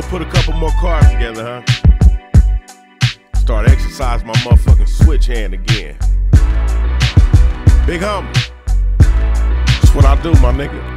go put a couple more cards together, huh? Start exercising my motherfucking switch hand again. Big homie. That's what I do, my nigga.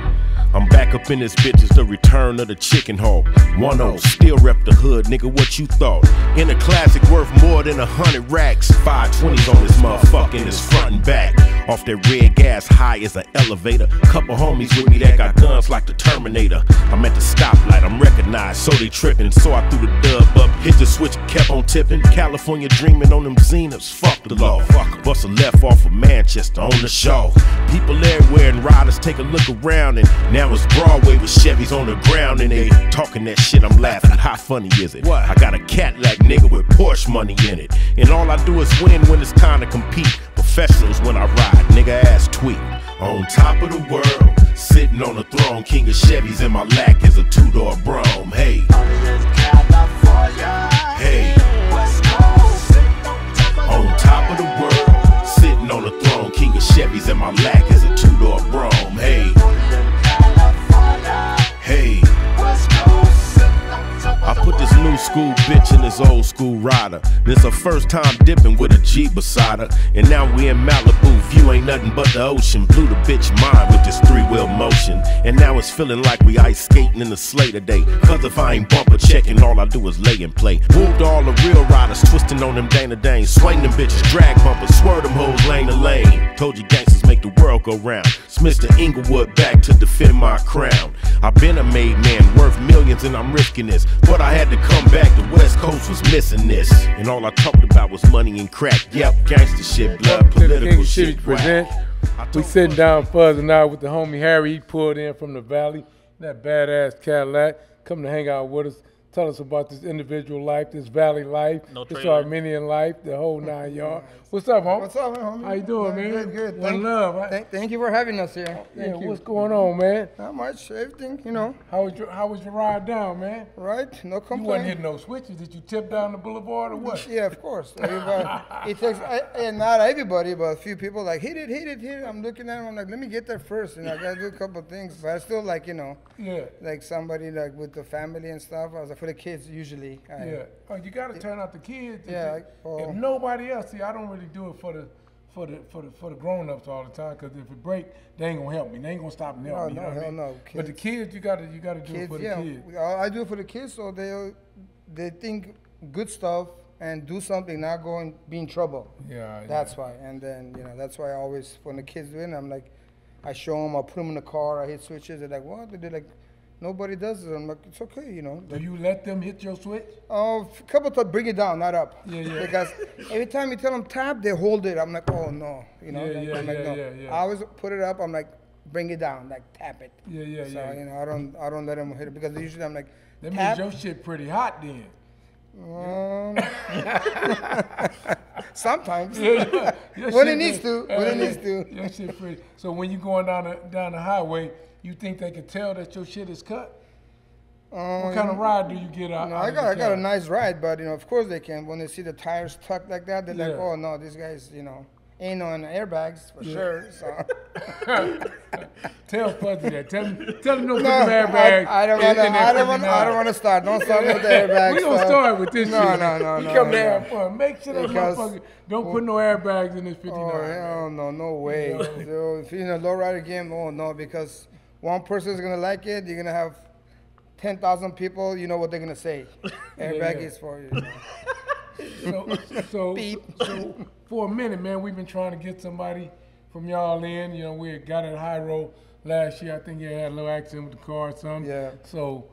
I'm back up in this bitch, it's the return of the chicken hawk. 1-0, still rep the hood, nigga, what you thought? In a classic worth more than 100 racks. 520s on this motherfucker in his front and back. Off that red gas, high as an elevator. Couple homies with me that got guns like the Terminator. I'm at the stoplight, I'm recognized, so they tripping. So I threw the dub up, hit the switch, kept on tipping. California dreaming on them Zeniths, fuck the law. Bust a left off of Manchester on the show. People everywhere and riders take a look around, and now it's Broadway with Chevys on the ground, and they talking that shit, I'm laughing. How funny is it? What? I got a Cadillac nigga with Porsche money in it, and all I do is win when it's time to compete. Professionals when I ride, nigga ass tweet. On top of the world, sitting on the throne, king of Chevys in my lack is a two-door Brougham. Hey, hey, on top of the world, sitting on the throne, king of Chevys in my lack is a two-door Brougham. Hey, hey, I put this new school bitch in this old school rider. This her first time dipping with a Jeep beside her. And now we in Malibu, view ain't nothing but the ocean. Blew the bitch mind with this three-wheel motion. And now it's feeling like we ice skating in the sleigh today. Cause if I ain't bumper checking, all I do is lay and play. Moved all the real riders, twisting on them Dana Danes. Swing them bitches, drag bumpers, swerve them hoes lane to lane. Told you gangsters make the world go round. It's Mr. Inglewood back to defend my crown. I've been a made man, worth millions and I'm risking this. But I had to come back, the West Coast was missing this. And all I talked about was money and crack. Yep, gangster shit, blood, political shit. Present. We sitting down fuzzing out with the homie Harry. He pulled in from the valley, that badass Cadillac, come to hang out with us. Tell us about this individual life, this valley life, this Armenian life, the whole 9 yards. What's up, homie? What's up, homie? How you doing, man? Good, good. One love. Right? Thank you for having us here. Thank you. What's going on, man? Not much, everything, you know. How was your ride down, man? Right, no complaint. You wasn't hitting no switches. Did you tip down the boulevard or what? Yeah, of course. Everybody, it takes, and not everybody, but a few people like, hit it. I'm looking at them, I'm like, let me get there first, and I got to do a couple of things. But I still like, you know, like somebody like with the family and stuff. I was like, for the kids, usually. Oh, you got to turn out the kids. Yeah. If nobody else, see, I don't really do it for the grown-ups all the time, because if it break, they ain't gonna help me. They ain't gonna stop and help me. No, hell no. Kids. But the kids, you gotta do it for the kids. I do it for the kids, so they think good stuff and do something, not go and be in trouble. Yeah. That's why. And then that's why I always, when the kids do it, I'm like, I show them, I put them in the car, I hit switches. They're like, what? They're like, nobody does it. I'm like, it's okay, you know. Do you let them hit your switch? A couple times, bring it down, not up. Yeah. Because every time you tell them tap, they hold it. I'm like, oh no, you know. I'm like, no. I always put it up. I'm like, bring it down, like tap it. So you know, I don't let them hit it because usually I'm like, that means your shit pretty hot then. Sometimes when it needs to. Your shit pretty. So when you going down the highway, you think they can tell that your shit is cut? What kind of ride do you get out? No, I got a nice ride, but of course they can. When they see the tires tucked like that, they're like, oh no, these guys, ain't on airbags for sure. So tell Fuzzy that. Tell him don't put them airbags. I don't want to start. Don't start with the airbags. We don't start with this shit. No. You come to have fun. Make sure those motherfuckers don't put no airbags in this 59. Oh hell no way. So if you're in a lowrider game, oh no, because one person is gonna like it, you're gonna have 10,000 people. You know what they're gonna say. Airbag is for you. So for a minute, man, we've been trying to get somebody from y'all in. We got at High Road last year. I think you had a little accident with the car or something. Yeah. So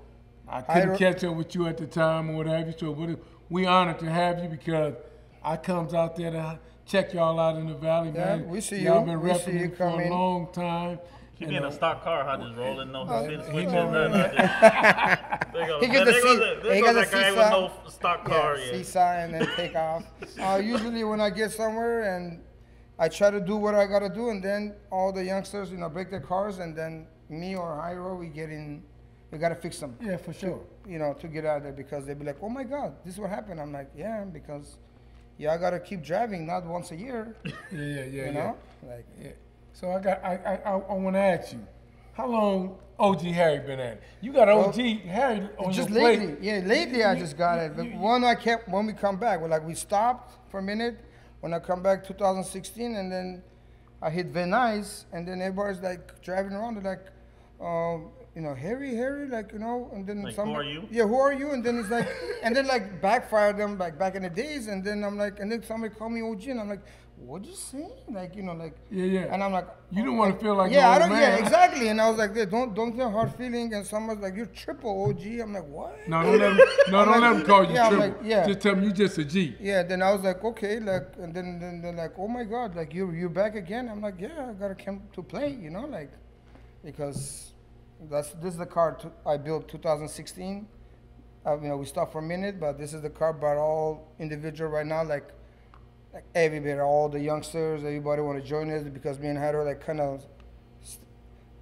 I couldn't catch up with you at the time or what have you. So we honored to have you because I comes out there to check y'all out in the valley, man. Yeah, we see you. Y'all been repping it for a long time. He in a stock car, I just rolling, no switches. He gets a guy with no stock car. Seaside and then take off. Usually when I get somewhere and I try to do what I gotta do, and then all the youngsters, break their cars, and then me or Hyro, we gotta fix them. Yeah, for sure. To get out of there, because they be like, oh my God, this is what happened. I'm like, yeah, because I gotta keep driving, not once a year. Yeah. You know? So I want to ask you, How long OG Harry been at it? You got OG Harry on just your lately. plate. Yeah, lately I just got it. But when we come back, we stopped for a minute. When I come back 2016, and then I hit Venice, and then everybody's like driving around, they're like, Harry, like, and then like, who are you? Yeah, who are you? And then it's like, and then like backfired them like back in the days, and then I'm like, and then somebody called me OG, and I'm like, what'd you say? Like, Yeah. And I'm like, you don't want to feel like yeah, no I don't, man. yeah, exactly. And I was like, don't get hard feeling. And someone's like, you're triple OG. I'm like, what? No, don't let them call you yeah, triple. I'm like, yeah. Just tell them you just a G. Yeah, then I was like, okay, like, and then they're like, oh my God, like you're back again. I'm like, yeah, I gotta come to play, like, because this is the car I built 2016. We stopped for a minute, but this is the car by all individual right now, like everybody, all the youngsters, everybody want to join us because me and Hydo like kind of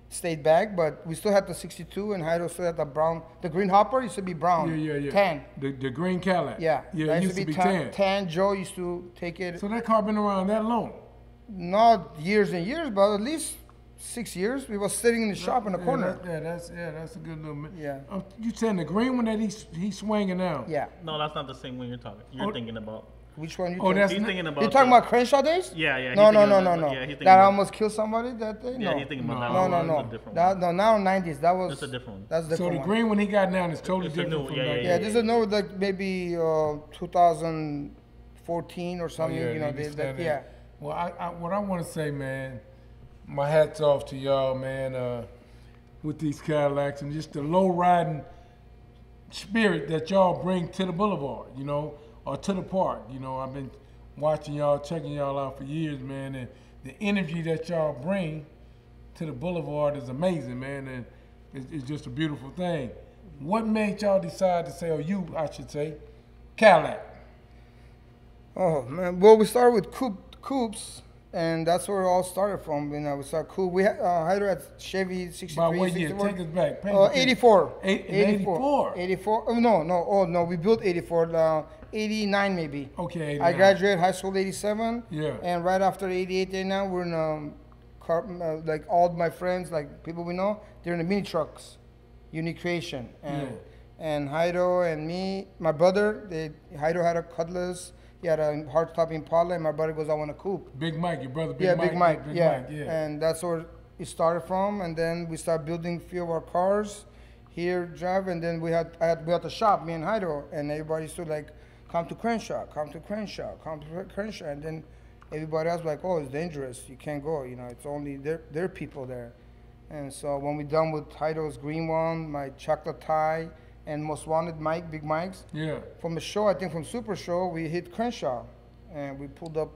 stayed back, but we still had the 62, and Hydo still had the green hopper used to be brown. Yeah. Tan. The green Cadillac. Yeah. It used to be tan. Tan. Joe used to take it. So that car been around that long? Not years and years, but at least 6 years. We was sitting in the shop in the corner. That's a good little. Yeah. You saying the green one that he's swinging now? Yeah. No, that's not the same one you're talking. You're thinking about. Which one you He's thinking about. You talking about Crenshaw days? Yeah. No. Yeah, he's thinking that about, almost killed somebody that day? Yeah, No. he's thinking about that one. No. That's a different one. No, now 90s. That was. That's a different one. That's a different So the one. green one he got now is totally It's a different new- from yeah, that. Yeah, this is no like maybe 2014 or something. Yeah. Well, what I want to say, man, my hat's off to y'all, man, with these Cadillacs and just the low riding spirit that y'all bring to the boulevard, or to the park. I've been watching y'all, checking y'all out for years, man, and the energy that y'all bring to the boulevard is amazing, man, and it's just a beautiful thing. What made y'all decide to say, I should say, Cadillac? Oh man, well we started with coupes, and that's where it all started from. We started coupe. We had Hyder at Chevy 63. By what year? 64. Take us back. 84. 84. 84. Oh no, we built 84. 89 maybe. Okay. 89. I graduated high school 87. Yeah. And right after 88, 89, we're in like all my friends, like people we know, they're in the mini trucks, Unique Creation, and Hydo and me, my brother. Hydo had a Cutlass. He had a hardtop Impala, and my brother goes, I want a coupe. Big Mike, your brother, Big Mike. Yeah. And that's where it started from. And then we started building a few of our cars here, drive. And then we had the shop, me and Hydo, and everybody used to like, come to Crenshaw. And then everybody else was like, oh, it's dangerous. You can't go. It's only their people there. And so when we done with Hydo's green one, my chocolate tie, and Most Wanted Mike, Big Mike's. Yeah. From the show, I think from Super Show, we hit Crenshaw, and we pulled up.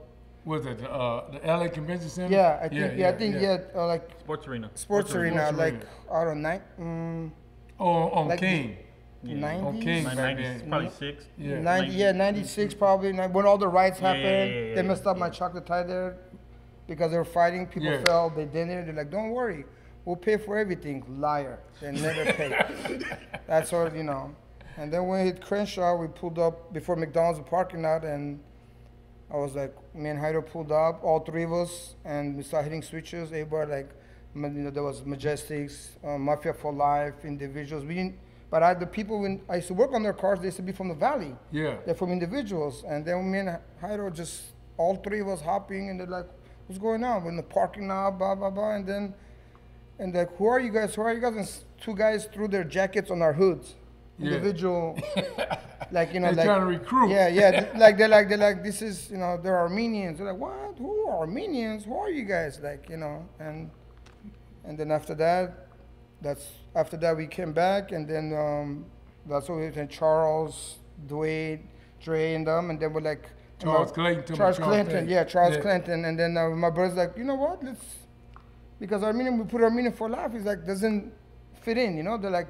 Was it the LA Convention Center? Yeah, I think like Sports Arena. Sports Arena, like I don't know, on like King. 90s? On King. 90s, probably 6. Yeah. 96 probably. When all the riots happened, yeah, they messed up my chocolate tie there because they were fighting. People fell. They didn't. They're like, don't worry. We'll pay for everything. Liar. They never pay. That's all, And then when we hit Crenshaw, we pulled up before McDonald's parking lot, and I was like, me and Hydo pulled up, all three of us, and we started hitting switches. Everybody like, there was Majestics, Mafia for Life, Individuals. But the people, when I used to work on their cars, they used to be from the Valley. Yeah. They're from Individuals. And then me and Hydo just, all three of us hopping, and they're like, what's going on? We're in the parking lot, blah, blah, blah. And like, who are you guys? And two guys threw their jackets on our hoods. Yeah. Individual, like, They're trying to recruit. Yeah. They're like, this is, they're Armenians. They're like, what? Who are Armenians? Who are you guys? Like, and then after that, we came back, and then that's what we were in Charles, Dwayne, Dre, and them, and then we're like, Charles Clinton. Charles Clinton, and then my brother's like, you know what? Because we put Armenian for life. He's like, doesn't fit in, They're like,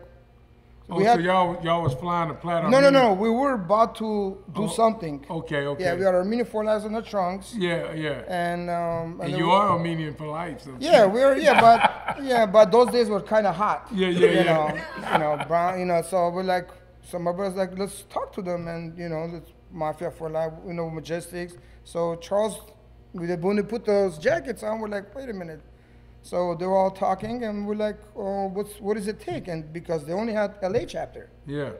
so y'all was flying a platter. No. We were about to do something. Okay. Yeah, we had Armenian for life in the trunks. Yeah. And you are Armenian for life. So. Yeah, but those days were kind of hot. Yeah. Brown. So we're like, so my brother's like, let's talk to them, and let's Mafia for life. Majestics. So Charles, when they put those jackets on, we're like, wait a minute. So they were all talking, and we're like, oh, what does it take? And because they only had LA chapter. Yeah.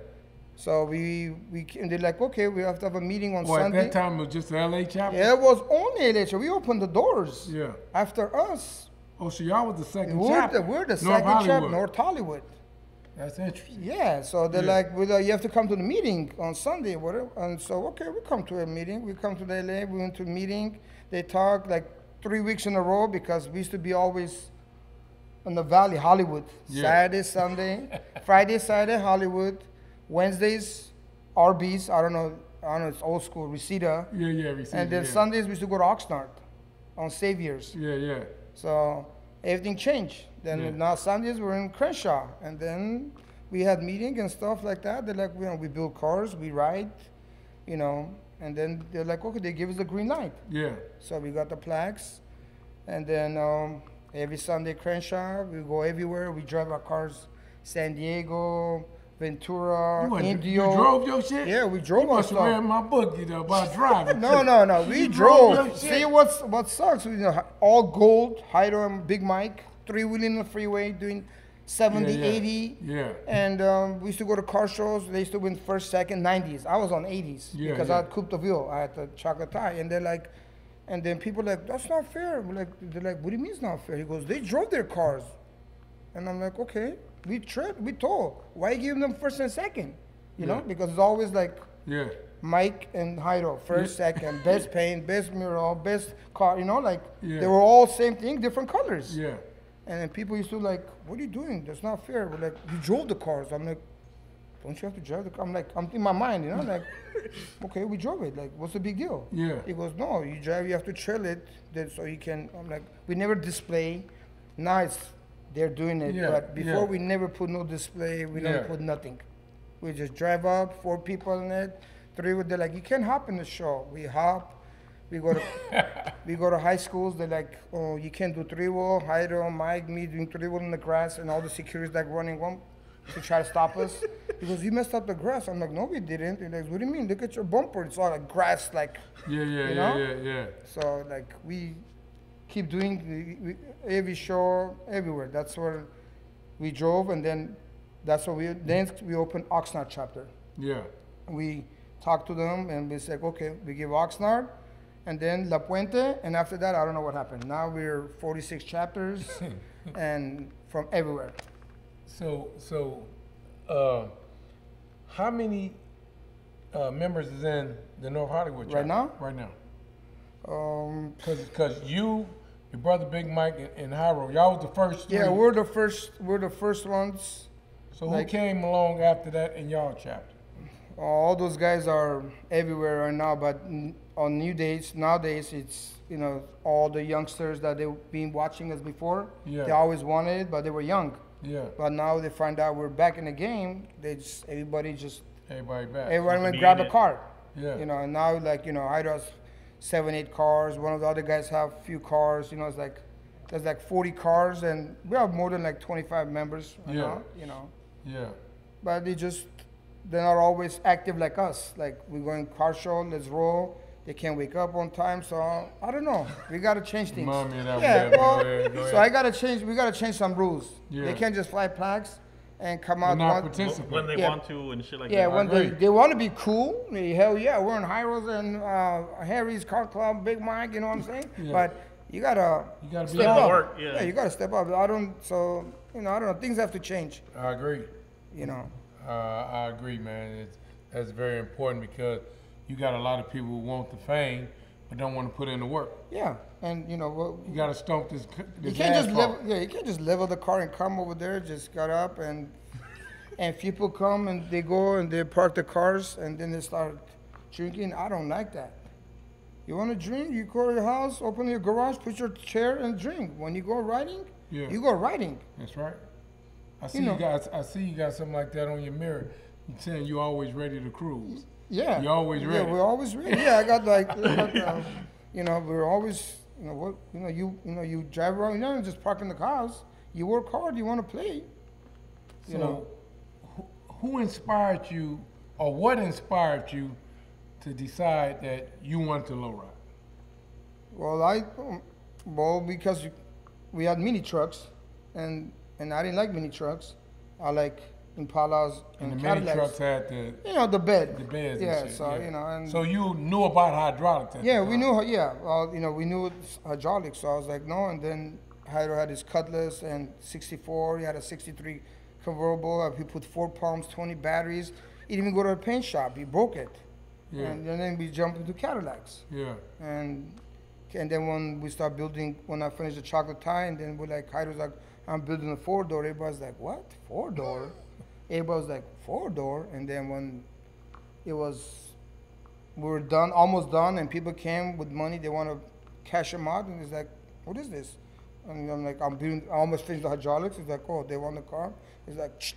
So and they're like, okay, we have to have a meeting on Sunday. At that time it was just the LA chapter? Yeah, it was only LA chapter. We opened the doors. Yeah. After us. Oh, so y'all was the second chapter? We're the second chapter, North Hollywood. That's interesting. Yeah, so they're like, well, you have to come to the meeting on Sunday, whatever. And so, okay, we come to a meeting. We come to the LA, we went to a meeting. They talked like 3 weeks in a row because we used to be always in the Valley, Hollywood. Yeah. Saturday, Sunday, Friday, Saturday, Hollywood. Wednesdays, Arby's. I don't know, it's old school, Reseda. Yeah, Reseda. And then Sundays, we used to go to Oxnard on Saviors. Yeah. So everything changed. Then now Sundays we're in Crenshaw, and then we had meetings and stuff like that. They're like, we build cars, we ride, and then they're like, okay, they give us the green light. Yeah. So we got the plaques, and then every Sunday Crenshaw, we go everywhere. We drive our cars, San Diego, Ventura, Indio. You drove your shit? Yeah, we drove our stuff. You must have read my book, about driving. No. We drove. See what sucks? All gold, Hydro, Big Mike, 3-wheeling in the freeway, doing 70, 80. Yeah. And we used to go to car shows. They used to win first, second, 90s. I was on 80s because I had Coupe de Ville. I had the chocolate tie. And they're like, and then people are like, that's not fair. They're like, what do you mean it's not fair? He goes, they drove their cars. And I'm like, okay. We told. Why give them first and second? You know, because it's always like Mike and Hydro, first, second, best paint, best mural, best car, they were all same thing, different colors. Yeah. And then people used to like, what are you doing? That's not fair. We're like, you drove the cars. I'm like, don't you have to drive the car? I'm in my mind, like, okay, we drove it. Like, what's the big deal? Yeah. He goes, no, you drive, you have to trail it so you can. I'm like, we never display. Now they're doing it, but before we never put no display, we never put nothing. We just drive up, 4 people in it, 3, they're like, you can't hop in the show. We hop, we go to high schools, they're like, oh, you can't do 3-wheel, Hydro, Mike, me doing 3-wheel in the grass, and all the security's like running one to try to stop us. He goes, you messed up the grass. I'm like, no, we didn't. He's like, what do you mean? Look at your bumper. It's all like grass, like, Yeah. So, like, we keep doing every show everywhere. That's where we drove, and then that's what we opened Oxnard chapter. Yeah. We talked to them, and we said, okay, we give Oxnard, and then La Puente, and after that, I don't know what happened. Now we're 46 chapters, and from everywhere. So, how many members is in the North Hollywood chapter? Right now. Because your brother Big Mike and Hyro, y'all was the first. Yeah, we're the first ones. So who came along after that in y'all chapter? All those guys are everywhere right now, but on nowadays it's all the youngsters that they've been watching us before. Yeah. They always wanted it, but they were young. Yeah. But now they find out we're back in the game. Everybody back. Everyone went grab a car. Yeah. And now Hyro has 7, 8 cars. One of the other guys have a few cars. It's like there's like 40 cars, and we have more than like 25 members right now. Yeah. But they're not always active like us. Like, we're going car show, let's roll. They can't wake up on time, so I don't know. We gotta change things. Go ahead. So we gotta change some rules. Yeah. They can't just fly flags and come out when they want to and shit like that. Yeah, when they want to be cool. Hell yeah, we're in Hyros and Harry's Car Club, Big Mike. You know what I'm saying? Yeah. But you gotta step up. Yeah, you gotta step up. I don't know. Things have to change. I agree. I agree, man. That's very important because you got a lot of people who want the fame but don't want to put in the work. Yeah, and you got to stomp this. You can't just you can't just level the car and come over there. Just got up and people come and they go and they park the cars and then they start drinking. I don't like that. You want to drink? You go to your house, open your garage, put your chair and drink. When you go riding, you go riding. That's right. I see you got something like that on your mirror. You're saying you're always ready to cruise. Yeah. You're always ready. Yeah, we're always ready. Yeah, I got we're always, you drive around, you're not just parking the cars. You work hard, you want to play. Who inspired you, or what inspired you to decide that you want to low ride? Well, because we had mini trucks, and I didn't like mini trucks. I like Impalas and the Cadillacs. mini trucks had the the bed. the beds. Yeah, and shit, so yeah. and so you knew about hydraulics. At yeah, the we time. knew. Yeah, we knew hydraulics. So I was like, no. And then Hyder had his Cutlass and 64. He had a 63 convertible. He put 4 pumps, 20 batteries. He didn't even go to a paint shop. He broke it. Yeah. And then we jumped into Cadillacs. Yeah. And then when we start building, when I finished the chocolate tie, and then we're like, Hyder was like, I'm building a 4-door. Everybody's like, what? 4-door? Everybody was like, 4-door? And then when we were done, almost done, and people came with money, they want to cash them out, and it's like, what is this? And I'm like, I almost finished the hydraulics. It's like, oh, they want the car? It's like, shh,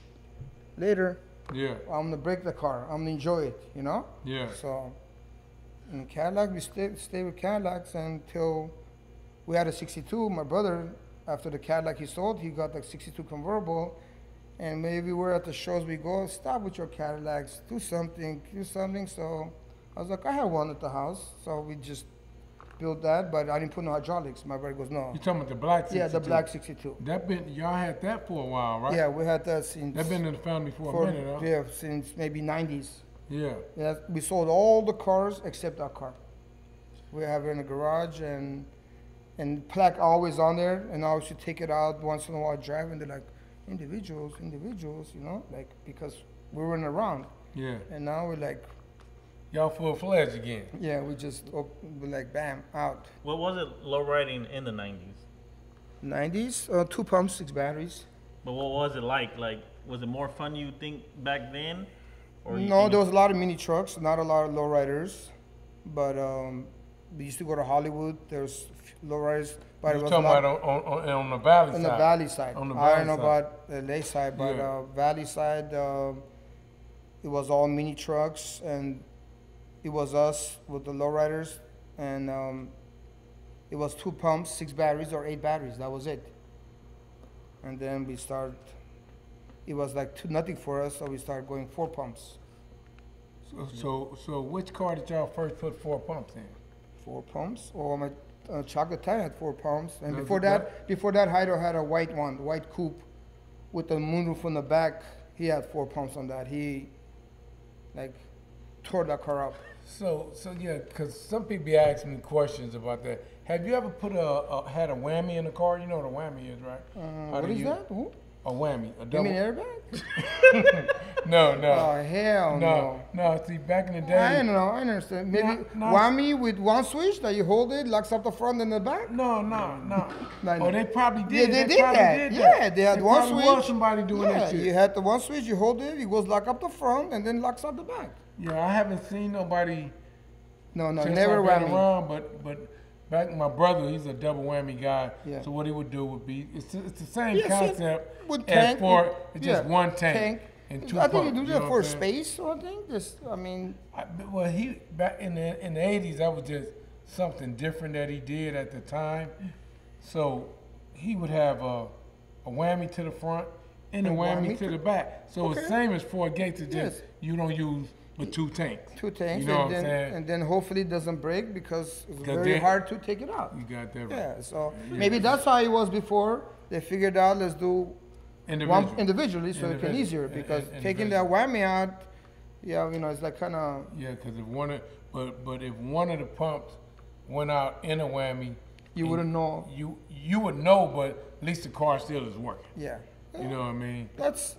later. Yeah. I'm gonna break the car. I'm gonna enjoy it, Yeah. So, in Cadillac, we stayed with Cadillacs until we had a 62. My brother, after the Cadillac he sold, he got the 62 convertible. And maybe we're at the shows, we go, stop with your Cadillacs, do something. So I was like, I have one at the house. So we just built that, but I didn't put no hydraulics. My brother goes, no. You talking about the black 62? Yeah, the black 62. Y'all had that for a while, right? Yeah, we had that since. That been in the family for a minute, huh? Yeah, since maybe 90s. Yeah. Yeah, we sold all the cars except that car. We have it in the garage, and plaque always on there, and I always should take it out once in a while, drive, and they're like, individuals, like, because we weren't around. Yeah. And now we're like, y'all full-fledged again. yeah, we're like, bam, out. What was it low riding in the 90s? 90s, 2 pumps, 6 batteries. But what was it like? Like, was it more fun you think back then? Or No, there was a lot of mini trucks, not a lot of lowriders. But we used to go to Hollywood. There's lowriders. But You're talking about on the valley side. On the valley side. On the I valley don't know side. about the lake side, but Yeah. valley side, it was all mini trucks, and it was us with the lowriders, and it was 2 pumps, 6 batteries or 8 batteries. That was it. And then we started. It was like nothing for us, so we started going 4 pumps. So which car did y'all first put 4 pumps in? 4 pumps. Or my chocolate tie had 4 pumps, and No, before that, Hyder had a white one, white coupe, with the moonroof on the back. He had 4 pumps on that. He like tore that car up. So yeah, because some people be asking me questions about that. Have you ever had a whammy in the car? You know what a whammy is, right? What is that? Who? A whammy, a You double. mean airbag? No. Oh hell no. No. See, back in the day. I don't know. I understand. Maybe No. whammy with one switch that you hold it, locks up the front and the back. No. No. Oh, they probably Yeah, did. they did probably that. did Yeah, they had one probably switch. Was somebody doing Yeah, that shit. you had the one switch. You hold it. It goes lock up the front and then locks up the back. Yeah, I haven't seen nobody. No, since never I've been whammy. around, but back my brother, he's a double whammy guy. Yeah. So what he would do would be it's the same Yeah, concept with as tank, for it's yeah, just one tank and 2 I think pumps. you do you that know for what I'm saying? space or thing. Just, I mean, Well, he back in the 80s, that was just something different that he did at the time. So he would have a whammy to the front and a whammy to the back. So it's Okay. same as 4 gates. It's Yes. just you don't use but 2 tanks. 2 tanks, You know what I'm and saying? then hopefully it doesn't break because it's 'Cause very they- hard to take it out. You got that right. Yeah, so maybe that's how it was before. They figured out let's do one individually so it can easier because taking that whammy out, yeah, it's like kind of. Yeah, because if but if one of the pumps went out in a whammy, You wouldn't know. You would know, but at least the car still is working. Yeah. You know what I mean? That's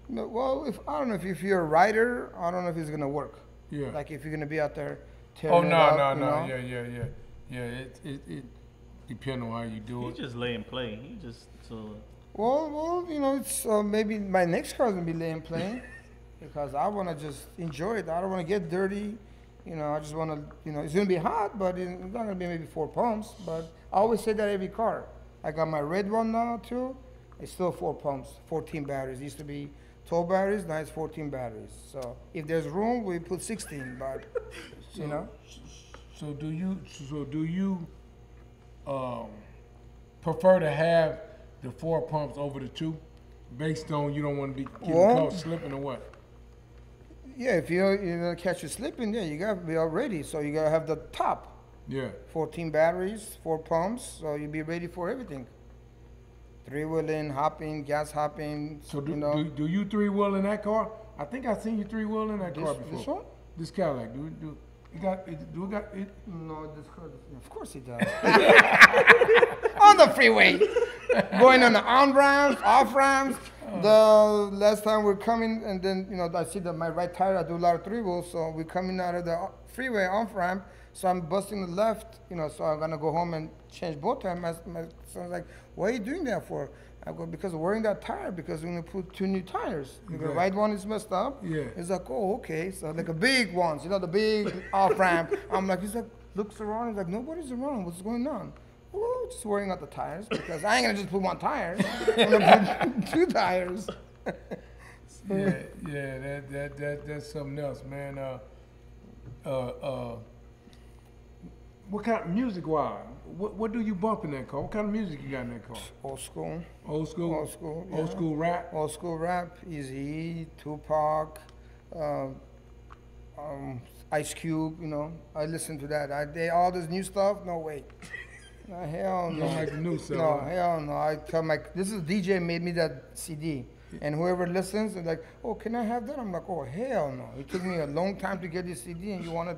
well. I don't know if you're a rider, I don't know if it's gonna work. Yeah. Like if you're gonna be out there. Oh tearing it up, no. you know? Yeah. It depends on how you do He it. just lay and play. He just so. Well, it's maybe my next car is gonna be laying playing because I wanna just enjoy it. I don't wanna get dirty. I just wanna, it's gonna be hot, but it's not gonna be maybe 4 pumps. But I always say that every car. I got my red one now too. It's still 4 pumps, 14 batteries. It used to be 12 batteries, now it's 14 batteries. So if there's room, we put 16. But So do you prefer to have the 4 pumps over the 2, based on you don't want to be getting caught slipping or what? Yeah, if you're gonna catch you slipping, yeah, you gotta be all ready. So you gotta have the top. Yeah. 14 batteries, 4 pumps, so you'll be ready for everything. three-wheeling, hopping, gas hopping. So do you three-wheel in that car? I think I seen you three-wheel in that car before. This one? This Cadillac. Do we got it? No, this car. Of course he does. On the freeway, going on the on ramps, off ramps. The last time we're coming, and then I see that my right tire. I do a lot of three-wheels, so we're coming out of the freeway off ramp. So I'm busting the left, so I'm gonna go home and change both tires. My son's like, "What are you doing that for?" I go, "Because I'm wearing that tire because we're gonna put 2 new tires. The right one is messed up." Yeah. He's like, "Oh, okay." So like a big ones, the big off ramp. I'm like, he's like, looks around. He's like, "Nobody's around. What's going on?" Well, just wearing out the tires because I ain't gonna just put 1 tire. I'm gonna put 2 tires. That's something else, man. What kind of music-wise? What do you bump in that car? What kind of music you got in that car? Old school. Old school. Old school. Yeah. Old school rap. Old school rap. Eazy, Tupac, Ice Cube. I listen to that. All this new stuff. No way. No, hell no. You don't like the new stuff? No, hell no. I tell this is DJ made me that CD. And whoever listens is like, "Oh, can I have that?" I'm like, "Oh, hell no. It took me a long time to get this CD and you want to,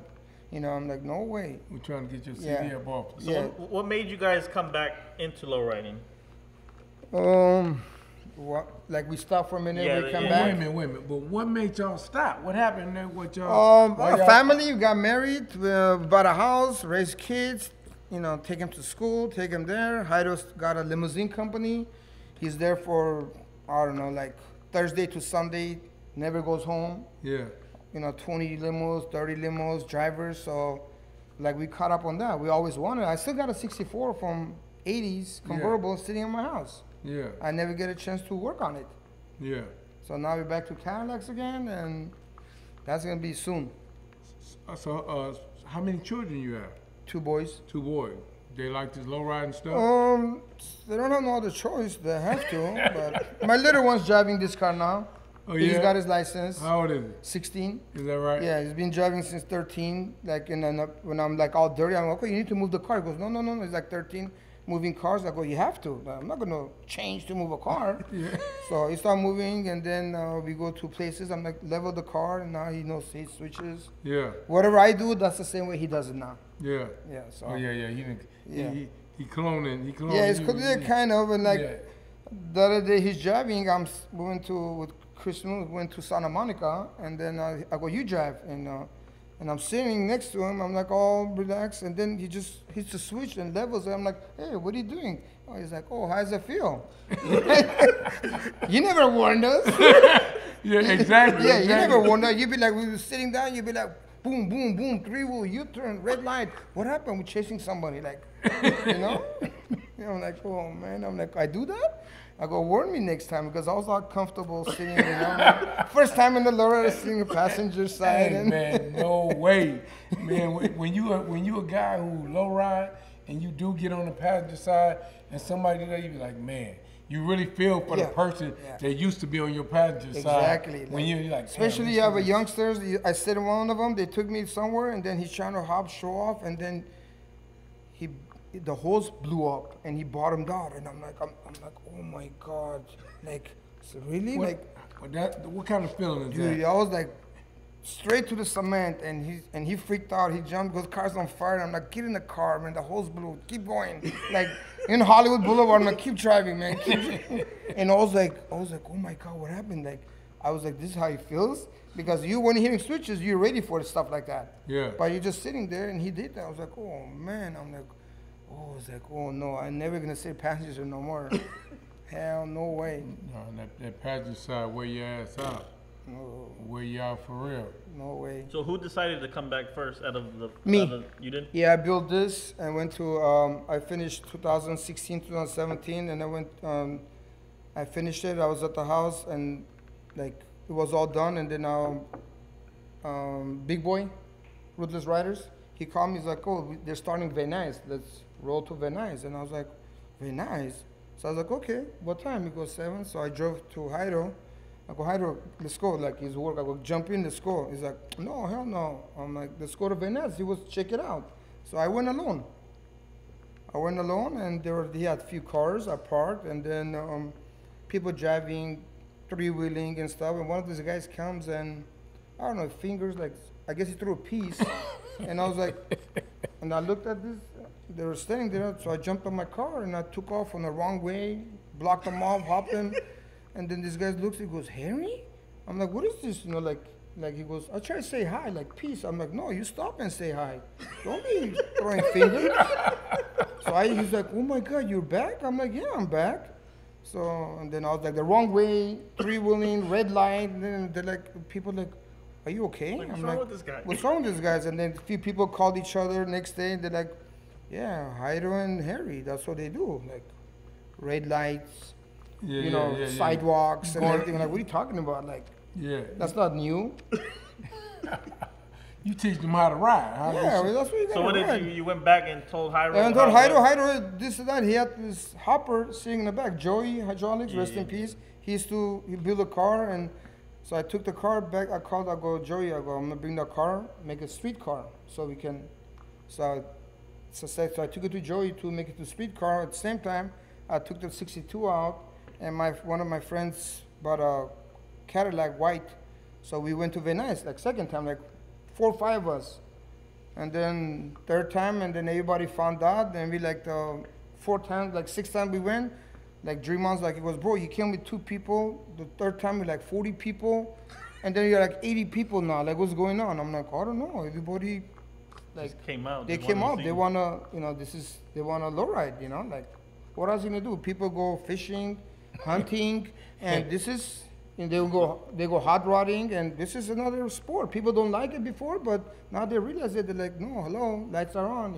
I'm like, no way." We're trying to get your CD up off. So what made you guys come back into lowriding? Like we stopped for a minute, we come back. Wait a minute. But what made y'all stop? What happened there? What y'all? Family, we got married, bought a house, raised kids, take them to school, take them there. Jairo's got a limousine company. He's there for, I don't know, like Thursday to Sunday, never goes home. Yeah. 20 limos, 30 limos, drivers. So, like, we caught up on that. We always wanted. I still got a 64 from 80s convertible sitting in my house. Yeah. I never get a chance to work on it. Yeah. So now we're back to Cadillacs again, and that's going to be soon. So, how many children you have? 2 boys. 2 boys. They like this low riding stuff? They don't have no other choice. They have to. But my little one's driving this car now. Oh, He's got his license. How old is he? 16. Is that right? Yeah, he's been driving since 13. Like, and then when I'm like all dirty, I'm like, "Okay, you need to move the car." He goes, no. He's like 13, moving cars. I go, "You have to. I'm not gonna change to move a car." So he started moving, and then we go to places. I'm like, level the car, and now he knows he switches. Yeah. Whatever I do, that's the same way he does it now. Yeah. Yeah. So. Oh yeah. He cloning. Yeah, it's kind of, and like the other day he's driving. With Chris went to Santa Monica, and then I go, "You drive," and I'm sitting next to him. I'm like all relaxed, and then he just hits the switch and levels it. I'm like, "Hey, what are you doing?" Oh, he's like, "Oh, how does it feel?" You never warned us. Yeah, exactly. Yeah, you never warned us. You'd be like, we were sitting down. You'd be like, boom, boom, boom, 3-wheel, U-turn, red light. What happened? We're chasing somebody, like, I'm like, oh man. I'm like, I do that? I go, warn me next time, because I was not comfortable sitting, first time in the lowrider sitting the passenger side. Hey, man, no way. Man, when you a guy who low ride and you do get on the passenger side and somebody there, you be like, man, you really feel for the person that used to be on your passenger side. Exactly. When you're like, especially you have a youngsters. I sit in one of them. They took me somewhere, and then he's trying to show off, and then the hose blew up, and he bottomed out, and I'm like, oh my god, like, so really, what kind of feeling is dude, that? I was like, straight to the cement, and he freaked out. He jumped because the car's on fire. And I'm like, get in the car, man. The hose blew. Keep going. Like in Hollywood Boulevard, I'm like, keep driving, man. And I was like, oh my god, what happened? Like, I was like, this is how he feels, because when you're hitting switches, you're ready for stuff like that. Yeah. But you're just sitting there, and he did that. I was like, oh man. I'm like, oh no, I'm never gonna sit passenger no more. Hell, no way. No, that passenger side, wear your ass out. No. Wear you out for real. No way. So who decided to come back first out of the... Me. You did? Yeah, I built this and went to, I finished 2016, 2017, and I went, I finished it. I was at the house, and like, it was all done, and then Big Boy, Ruthless Riders, he called me, he's like, oh, they're starting Venice. Let's roll to Venice. And I was like, Venice? So I was like, okay, what time? He goes 7. So I drove to Jairo. I go, Jairo, let's go. Like, his work. I go, jump in, let's go. He's like, no, hell no. I'm like, let's go to Venice. He was, check it out. So I went alone. I went alone, and he had a few cars. I parked, and then people driving, three-wheeling and stuff. And one of these guys comes and, I don't know, fingers, like, I guess he threw a piece. And I was like, and I looked at this, they were standing there, so I jumped on my car and I took off on the wrong way, blocked them off, hopped in. And then this guy looks, he goes, Harry? I'm like, what is this? You know, like he goes, I try to say hi, like peace. I'm like, no, you stop and say hi. Don't be throwing fingers. So he's like, oh my God, you're back? I'm like, yeah, I'm back. So, and then I was like, the wrong way, three-wheeling, red light. And then they're like, people like, are you okay? Like, I'm what's wrong like, with this guy? What's wrong with this guy? And then a few people called each other next day. They're like, yeah, Hyder and Harry, that's what they do. Like, red lights, sidewalks and everything. Like, what are you talking about? Like, that's not new. You teach them how to ride. That's what you got. So what did you went back and told Hyder? And I told Hyder this and that. He had this hopper sitting in the back. Joey Hydraulics, rest in peace. He built a car, and so I took the car back. I go, Joey, I'm gonna bring the car, make a street car, so we can. So I took it to Joey to make it to street car. At the same time, I took the 62 out, and one of my friends bought a Cadillac white. So we went to Venice, like second time, like 4 or 5 of us. And then third time, and then everybody found out. Then we like the 4th time, like 6th time we went, like 3 months, like it was, bro, you came with 2 people. The 3rd time we like 40 people. And then you're like 80 people now. Like, what's going on? I'm like, I don't know. Everybody, like, just came out. They came out. They wanna, they wanna lowride, like, what else you gonna do? People go fishing, hunting, and this is, and they go hot rodding, and this is another sport. People don't like it before, but now they realize it. They're like, no, hello, lights are on,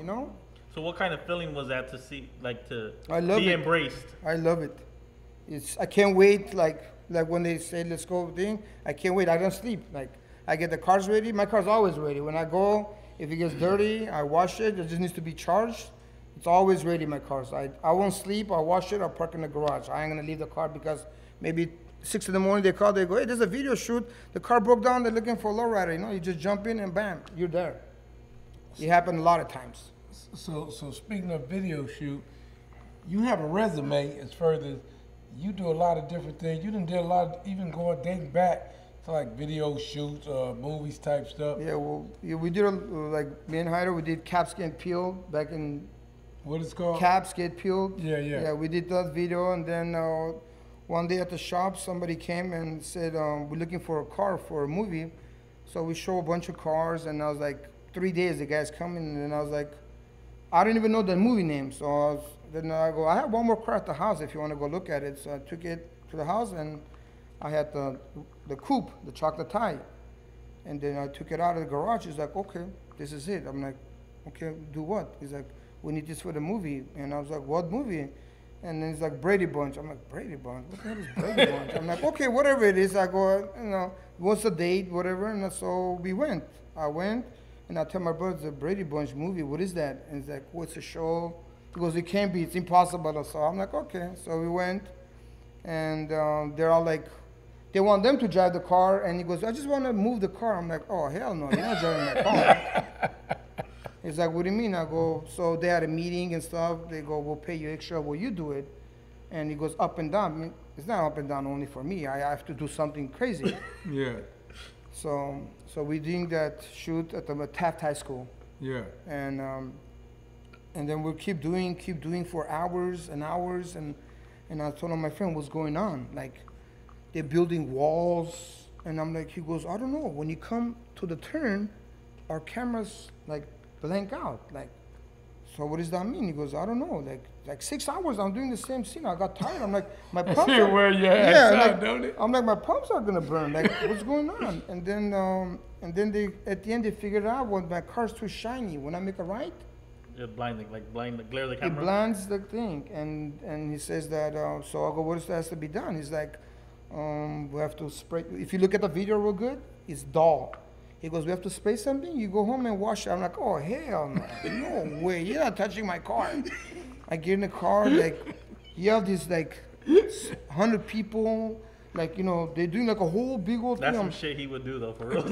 So what kind of feeling was that to see, like, to be embraced? I love it. I can't wait, like when they say let's go thing, I can't wait. I don't sleep. Like, I get the cars ready. My car's always ready. When I go, if it gets dirty, I wash it. It just needs to be charged. It's always ready, my cars. I won't sleep. I'll wash it. I'll park in the garage. I ain't gonna leave the car because maybe 6 in the morning they call. They go, hey, there's a video shoot. The car broke down. They're looking for a lowrider. You just jump in and bam, you're there. It happened a lot of times. So speaking of video shoot, you have a resume as far as you do a lot of different things. You done did a lot, even going dating back to like video shoots, movies type stuff. Yeah, well, we did like me and Hyder, we did Caps Get Peeled back in. What is it called? Caps Get Peeled. Yeah. Yeah, we did that video, and then one day at the shop, somebody came and said, we're looking for a car for a movie. So we show a bunch of cars, and I was like, 3 days, the guy's coming, and then I was like, I don't even know the movie name. So then I go, I have one more car at the house if you want to go look at it. So I took it to the house, and I had the coupe, the chocolate tie. And then I took it out of the garage. He's like, okay, this is it. I'm like, okay, do what? He's like, we need this for the movie. And I was like, what movie? And then he's like, Brady Bunch. I'm like, Brady Bunch? What the hell is Brady Bunch? I'm like, okay, whatever it is. I go, what's the date, whatever. And so we went. I went, and I tell my brother, it's a Brady Bunch movie. What is that? And he's like, what's a show? He goes, it can't be. It's impossible. So I'm like, okay. So we went, and they're all like, they want them to drive the car. And he goes, I just want to move the car. I'm like, oh, hell no, you're not driving my car. He's like, what do you mean? I go, so they had a meeting and stuff. They go, we'll pay you extra. Will you do it? And he goes, up and down. I mean, it's not up and down only for me. I have to do something crazy. Yeah. So we doing that shoot at the Taft High School. Yeah. And then we'll keep doing for hours and hours. And I told him, my friend, what's going on? Like, they're building walls. And I'm like, he goes, I don't know. When you come to the turn, our cameras, like, blank out. Like, so what does that mean? He goes, I don't know. Like 6 hours I'm doing the same scene. I got tired. I'm like, my pumps are, where you at, don't it? I'm like, my pumps are gonna burn. Like, what's going on? And then they at the end they figured out when my car's too shiny. When I make a right, it glare the camera. It blinds the thing. And he says that. So I go, what has to be done? He's like, we have to spray. If you look at the video real good, it's dull. He goes, we have to spray something? You go home and wash it. I'm like, oh, hell no. No way. You're not touching my car. I get in the car, like, you have this, like, 100 people, like, they're doing, like, a whole big old thing. That's some shit he would do, though, for real.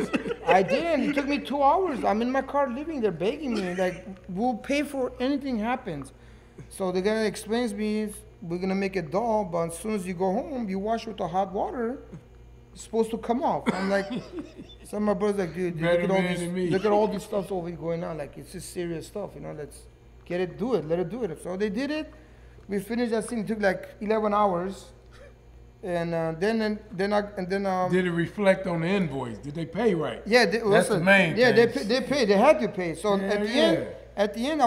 I didn't. It took me 2 hours. I'm in my car living. They're begging me, like, we'll pay for anything happens. So the guy explains me, we're gonna make it dull, but as soon as you go home, you wash it with the hot water. It's supposed to come off. I'm like, some of my brothers like, dude, look at all these stuff over here going on. Like, it's just serious stuff, you know. Let's get it, do it, let it do it. So they did it. We finished that scene. It took like 11 hours. And then did it reflect on the invoice? Did they pay right? Yeah, that's the main. Yeah, they paid. They had to pay. So at the end,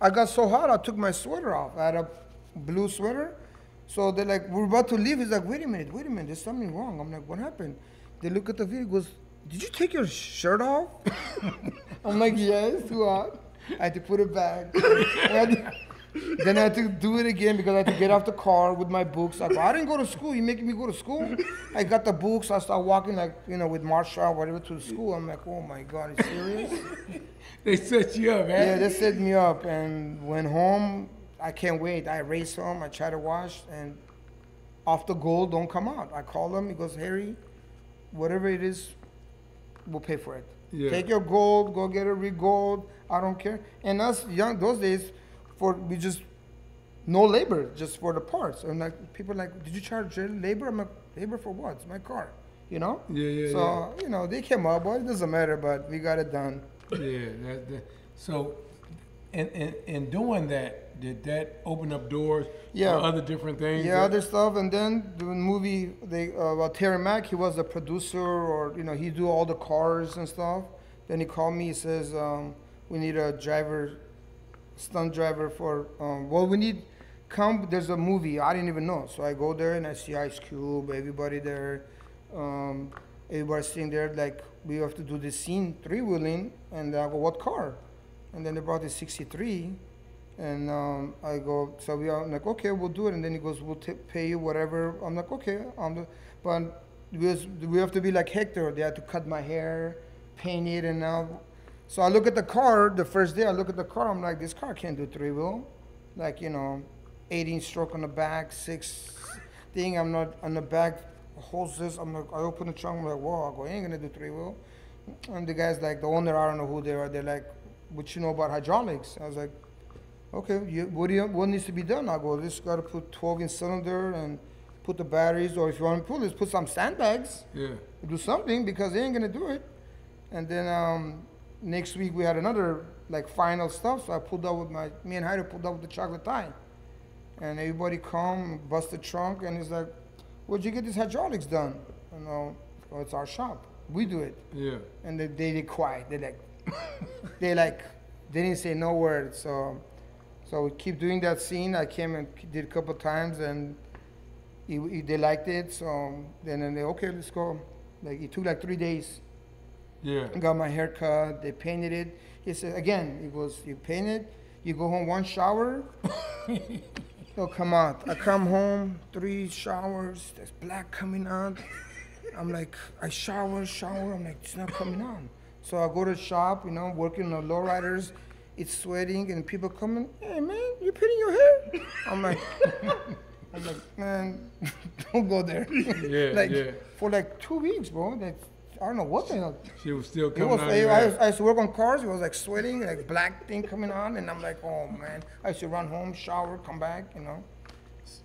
I got so hot. I took my sweater off. I had a blue sweater. So they're like, we're about to leave. He's like, wait a minute, there's something wrong. I'm like, what happened? They look at the video. He goes, did you take your shirt off? I'm like, yeah, it's too hot. I had to put it back. Then I had to do it again because I had to get off the car with my books. I go, I didn't go to school. You making me go to school? I got the books. I started walking like, with Marshall or whatever to the school. I'm like, oh my God, are you serious? They set you up, man. Yeah, they set me up and went home. I can't wait. I race home. I try to wash and off the gold don't come out. I call him. He goes, Harry, whatever it is, we'll pay for it. Yeah. Take your gold. Go get it re-gold. I don't care. And us young those days, we just no labor just for the parts. And like people are like, did you charge labor? I'm like, labor for what? It's my car, Yeah. So they came up, but it doesn't matter. But we got it done. Yeah. So, in doing that, did that open up doors for other different things? Yeah, other stuff. And then the movie, Terry Mack, he was the producer, or he do all the cars and stuff. Then he called me. He says, we need a stunt driver for, we need, there's a movie, I didn't even know. So I go there and I see Ice Cube, everybody there, everybody sitting there, like, we have to do this scene, three-wheeling, and I go, what car? And then they brought the 63, and I go, so I'm like, okay, we'll do it. And then he goes, we'll pay you whatever. I'm like, okay, but we have to be like Hector. They had to cut my hair, paint it, and now. So I look at the car, the first day I look at the car, I'm like, this car can't do three-wheel. Like, 18 stroke on the back, 6 thing, I'm not on the back, hoses, I'm like, I open the trunk, I'm like, whoa, I go, I ain't gonna do three-wheel. And the guy's like, the owner, I don't know who they are, they're like, what you know about hydraulics? I was like, okay, what needs to be done? I go, this gotta put 12-inch cylinder and put the batteries, or if you want to pull this, put some sandbags. Yeah. Do something, because they ain't gonna do it. And then, next week we had another final stuff, so I pulled up with me and Hyder pulled up with the chocolate tie. And everybody come, bust the trunk, and he's like, where'd you get these hydraulics done? And oh, it's our shop. We do it. Yeah. And they did quiet. They didn't say no word. So we keep doing that scene. I came and did a couple times, and they liked it. So then they, okay, let's go. It took 3 days. Yeah. I got my hair cut, they painted it. He said, again, it goes, you paint it, you go home 1 shower, it'll come out. I come home, 3 showers, there's black coming out. I'm like, I shower, I'm like, it's not coming on. So I go to the shop, working on lowriders, it's sweating, and people coming, hey man, you painting your hair? I'm like, man, don't go there. Yeah, For 2 weeks, bro. I don't know what the hell. She was still coming out. I used to work on cars. It was sweating, black thing coming on, and I'm like, oh man. I used to run home, shower, come back,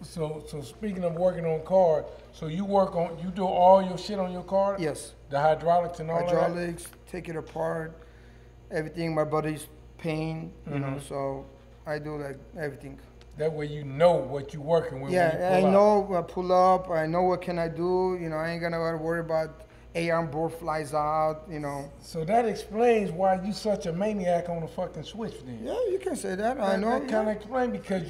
So speaking of working on cars, so you do all your shit on your car? Yes. The hydraulics and all that? Hydraulics, take it apart, everything. My buddies paint, so I do everything. That way you know what you're working with. Yeah, I know pull up. I know what can I do. I ain't gonna worry about air board flies out, So that explains why you such a maniac on the fucking switch then. Yeah, you can say that. I know. That kind of explains because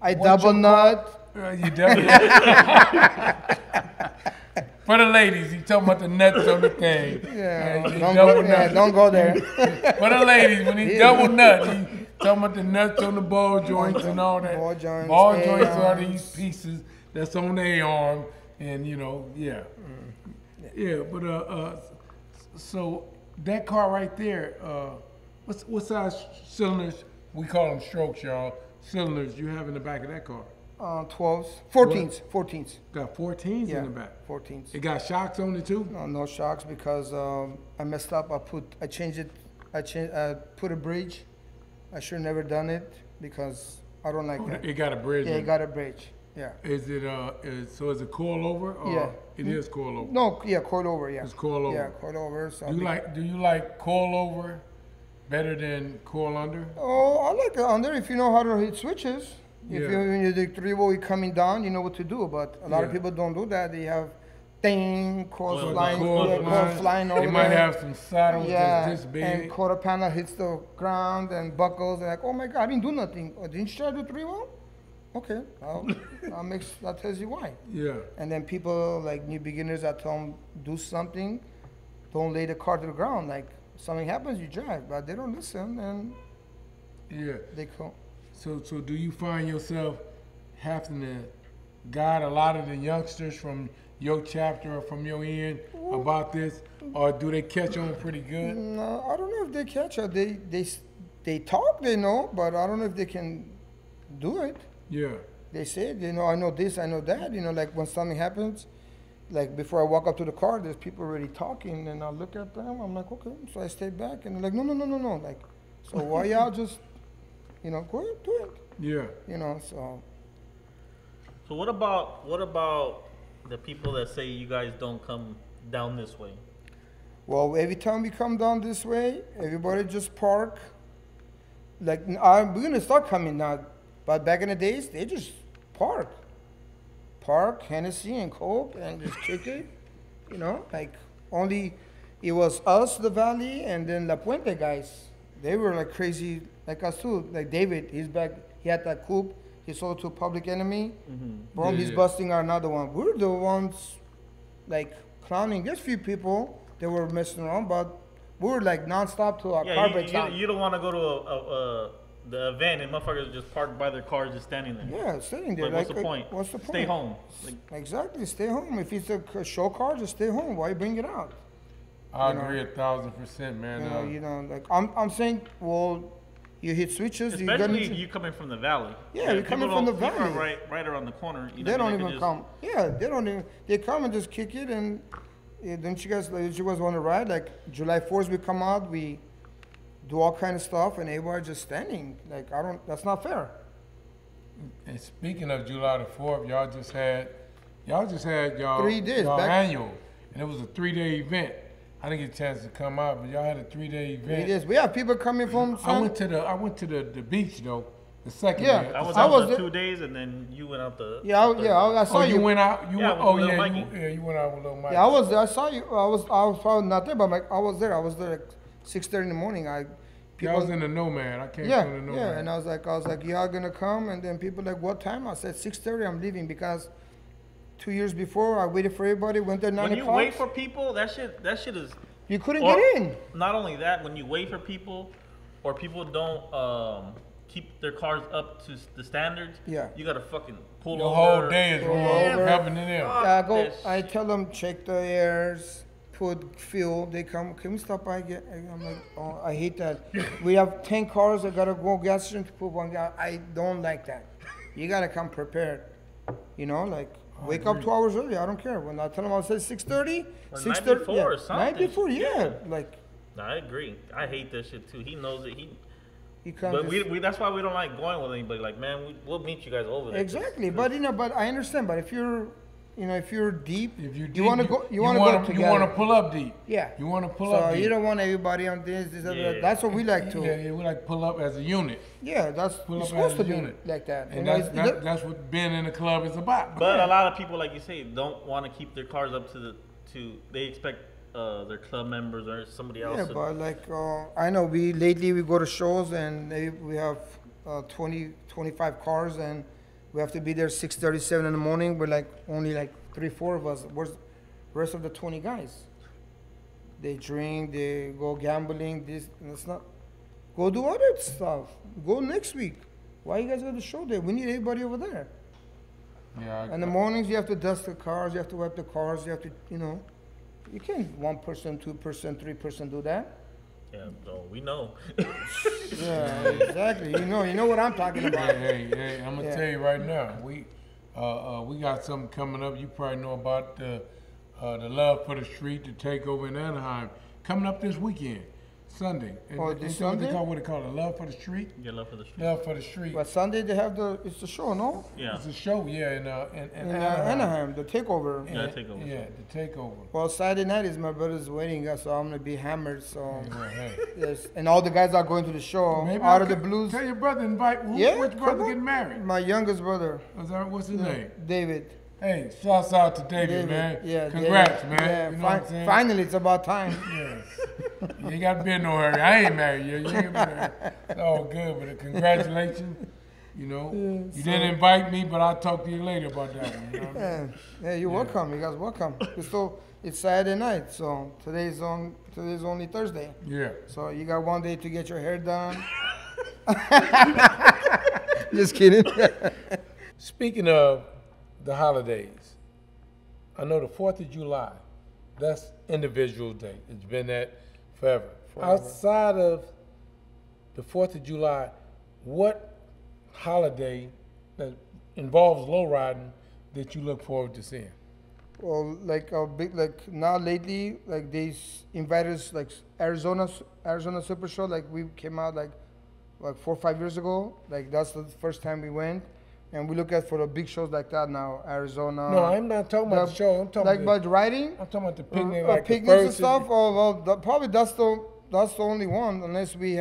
I double nut. You double For the ladies, he talking about the nuts on the thing. Yeah, don't go there. For the ladies, when he double nut, he talking about the nuts on the ball joints and all that. Ball joints are these pieces that's on their arm, and yeah. Yeah, but so that car right there, what size cylinders? We call them strokes, y'all. Cylinders you have in the back of that car? 12s, 14s. Got 14s in the back. 14s. It got shocks on it too? No shocks because I messed up. I changed it. I put a bridge. I should have never done it. because I don't like that. It got a bridge. Yeah, it got a bridge. Yeah. Is it is it coilover or yeah. It is coilover? No, yeah, coilover. Yeah. It's coilover. Yeah, coilover. So do you like coilover better than coil under? Oh, I like it under if you know how to hit switches. If Yeah. when you do 3-way coming down, you know what to do. But a lot of people don't do that. They have coils flying, coils flying over there. They might have some saddles that's this big. And quarter panel hits the ground and buckles. And like, oh my God, I didn't do nothing. Oh, didn't you try to do 3-way? Okay, that tells you why. Yeah. And then people like new beginners, I tell them do something. Don't lay the car to the ground. Like something happens, you drive, but they don't listen and they come. So do you find yourself having to guide a lot of the youngsters from your chapter or from your end about this, or do they catch on pretty good? No, I don't know if they catch on. They talk, they know, but I don't know if they can do it. Yeah. They say, I know this, I know that. Like when something happens, like before I walk up to the car, there's people already talking, and I look at them. I'm like, okay. So I stay back, and they're like, no. Like, so why y'all just, go ahead, do it. Yeah. So. So what about the people that say you guys don't come down this way? Well, every time we come down this way, everybody just park. Like, we're gonna start coming now. But back in the days, they just park, Hennessy and Coke, and just kick it. Like only it was us, the Valley, and then La Puente guys. They were like crazy, like us too. Like David, he's back. He had that coupe. He sold it to Public Enemy. Boom, he's busting out another one. We're the ones like clowning. There's few people that were messing around, but we were like nonstop to our car breaks out. You don't want to go to the event and motherfuckers just parked by their cars just standing there. Yeah, standing there. Like, what's the point? What's the point? Stay home. Exactly, stay home. If it's a show car, just stay home. Why bring it out? I agree 1,000%, man. Like I'm saying, well, you hit switches. Especially you coming from the Valley. Yeah, you're coming from the Valley. Right around the corner. They don't even come. Yeah, they don't even. They come and just kick it. And don't you guys want to ride? Like July 4th, we come out, we do all kind of stuff, and everybody just standing. Like that's not fair. And speaking of July the 4th, y'all just had y'all 3 days y'all annual, and it was a 3-day event. I didn't get a chance to come out, but y'all had a 3-day event. 3 days. We have people coming from. I went to the beach though. The second day. I was out for 2 days, and then you went out the. I saw you. You went out. You went out with little Mike. Yeah, I was there. I saw you. I was probably not there, but I was there. I was there at 6:30 in the morning. I was in the Nomad. I came from the Nomad. Yeah, and I was like, y'all gonna come? And then people like, what time? I said 6:30. I'm leaving because 2 years before I waited for everybody. Went there 9 o'clock. When you wait for people, that shit is. You couldn't get in. Not only that, when you wait for people, or people don't keep their cars up to the standards, you gotta fucking pull over. The whole day is happening there. Yeah, I tell them check the airs, put fuel. They come. Can we stop by? I'm like, oh, I hate that. We have 10 cars. I gotta go gas station to put one gas. I don't like that. You gotta come prepared. Like. Wake up 2 hours early. I don't care. When I tell them I said 6:30, 6:30. Night before, like. No, I agree. I hate this shit too. He knows it. He comes. But we that's why we don't like going with anybody. Like, man, we'll meet you guys over there. Exactly. But but I understand. But if you're deep, you want to go. You want to You want to pull up deep. Yeah. You want to pull up deep. So you don't want everybody on this. That. That's what we like to. Yeah, we like pull up as a unit. Yeah, that's supposed to be like that. And that's what being in the club is about. But a lot of people, like you say, don't want to keep their cars up they expect their club members or somebody else. Yeah, but like I know lately we go to shows and we have 20, 25 cars and we have to be there 6:37 in the morning. We're like only like 3-4 of us. Where's the rest of the 20 guys? They drink, they go gambling. It's not. Go do other stuff. Go next week. Why you guys got the show there? We need everybody over there. Yeah. In the mornings, you have to dust the cars. You have to wipe the cars. You have to, you can't 1%, 2%, 3% do that. Yeah, no, we know. Yeah, exactly. You know what I'm talking about. Hey, I'm gonna tell you right now. We got something coming up. You probably know about the Love for the Street, the takeover in Anaheim, coming up this weekend. Sunday. Oh, this Sunday? What they call it? Love for the Street? Yeah, Love for the Street. Love for the Street. But Sunday they have it's the show, no? Yeah. It's a show, yeah, in Anaheim, the takeover. Yeah, the takeover. Yeah, the takeover. Well, Saturday night is my brother's wedding, so I'm gonna be hammered. So yes, and all the guys are going to the show. Maybe out of the blues. Tell your brother invite. Which brother getting married? My youngest brother. What's his name? David. Hey, shouts out to David, man. Yeah, congrats, David. man. Yeah, you know what I'm saying? Finally, it's about time. Yes. You ain't got to be in no hurry. I ain't married yet. You ain't married. It's all good, but congratulations. You know, you didn't invite me, but I'll talk to you later about that one. You know what I mean? Yeah, you're welcome. You guys welcome. It's Saturday night, so today's only Thursday. Yeah. So you got one day to get your hair done. Just kidding. Speaking of the holidays, I know the 4th of July, that's Individuals Day. It's been that forever. Outside of the 4th of July, what holiday that involves lowriding that you look forward to seeing? Well, like now lately, like they invited us, like Arizona Super Show. Like we came out like 4 or 5 years ago. Like that's the first time we went. And we look at for the big shows like that now, Arizona. No, I'm not talking about the show. I'm talking about riding. I'm talking about the picnic, like picnics and stuff. Oh, well, probably that's the only one, unless we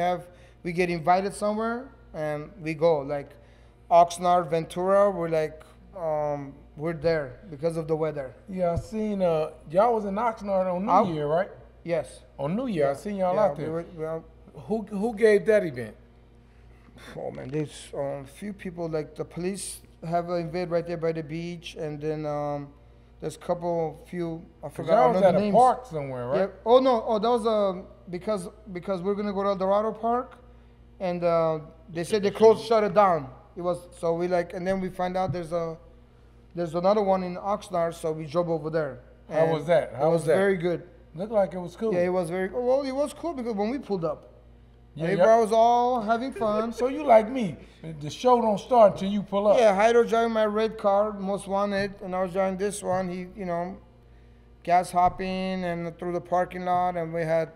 get invited somewhere and we go. Like Oxnard, Ventura, we're there because of the weather. Yeah, I seen y'all was in Oxnard on New Year, right? Yes. On New Year, I seen y'all out there. Who gave that event? Oh man, there's a few people, like the police have an event right there by the beach, and then there's few. I forgot. I was at a park somewhere, right? Yeah. Oh no. Oh, that was because we're gonna go to El Dorado Park, and they said they shut it down. It was so we and then we find out there's another one in Oxnard, so we drove over there. How was that? It was very good. Looked like it was cool. Yeah, it was very well. It was cool because when we pulled up. Everybody was all having fun. So you like me. The show don't start until you pull up. Yeah, Hydo driving my red car, most wanted, and I was driving this one. He, gas hopping and through the parking lot, and we had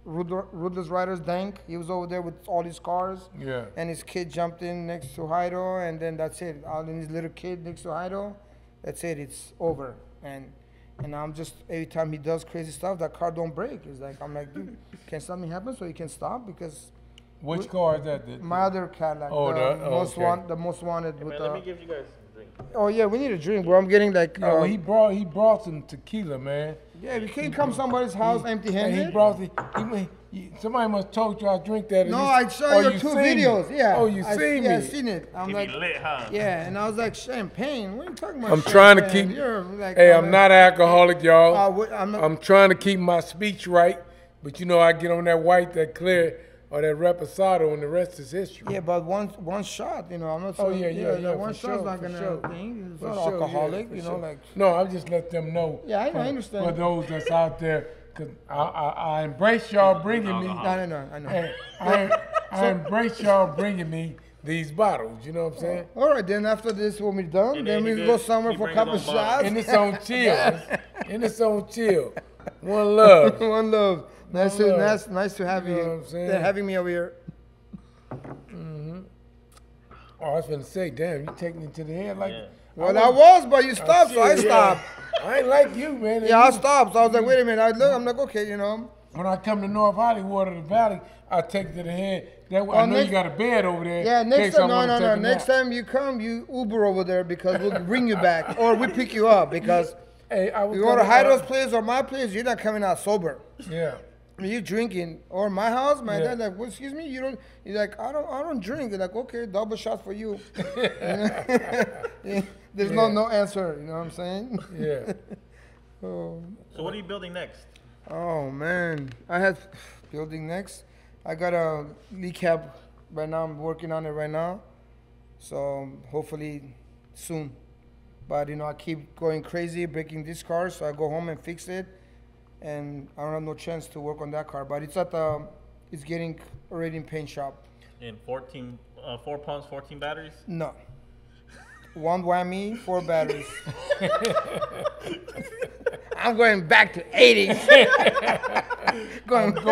Ruthless Riders Dank. He was over there with all his cars. Yeah. And his kid jumped in next to Hydo, and then that's it. All in his little kid next to Hydo. That's it. It's over. And I'm just, every time he does crazy stuff, that car don't break. I'm like, dude, can something happen so he can stop? Because which car is that? My other Cadillac. The most wanted. Hey, man, let me give you guys a drink. Oh yeah, we need a drink, bro. I'm getting he brought some tequila, man. Yeah, we can't come somebody's house empty-handed. He brought somebody must have told you I drink that. No, I saw your 2 videos. Me. Yeah. Oh, you seen me? Yeah, I seen it. I'm lit, huh? Yeah, and I was like, champagne? What are you talking about? I'm trying to keep. I'm not an alcoholic, y'all. I'm trying to keep my speech right, but I get on that white, that clear, or that reposado, and the rest is history. Yeah, but one shot, I'm not. Oh yeah. One shot's not gonna thing. It's not alcoholic, No, I just let them know. Yeah, I understand. For those that's out there, because I embrace y'all bringing me. No, I know. Hey, I embrace y'all bringing me these bottles. You know what I'm saying? All right, then after this, when we're done, then we go somewhere for a couple shots. And it's on chill. One love. One love. Nice to have you. Know what I'm saying? They're having me over here. Mm-hmm. Oh, I was going to say, damn, you taking it to the head like. Yeah. Well, I was, but you stopped, so I stopped. I ain't like you, man. Yeah, I stopped. So I was like, wait a minute. I'm like, okay, When I come to North Hollywood or the Valley, I take it to the head. That way, I know you got a bed over there. Yeah, next time, no. Next time you come, you Uber over there because we'll bring you back, or we pick you up because you go to Hydo's place or my place, you're not coming out sober. Yeah. You drinking or my house, my dad like, well, excuse me, you don't. You're like, I don't drink. You're like, okay, double shot for you. There's no answer. You know what I'm saying? Yeah. So what are you building next? Oh man, I had building next. I got a Lee cab right now. I'm working on it right now. So hopefully soon. But I keep going crazy breaking this car, so I go home and fix it. And I don't have no chance to work on that car, but it's getting already in paint shop. In 4 pumps, 14 batteries? No. 1 whammy, 4 batteries. I'm going back to 80s. going back.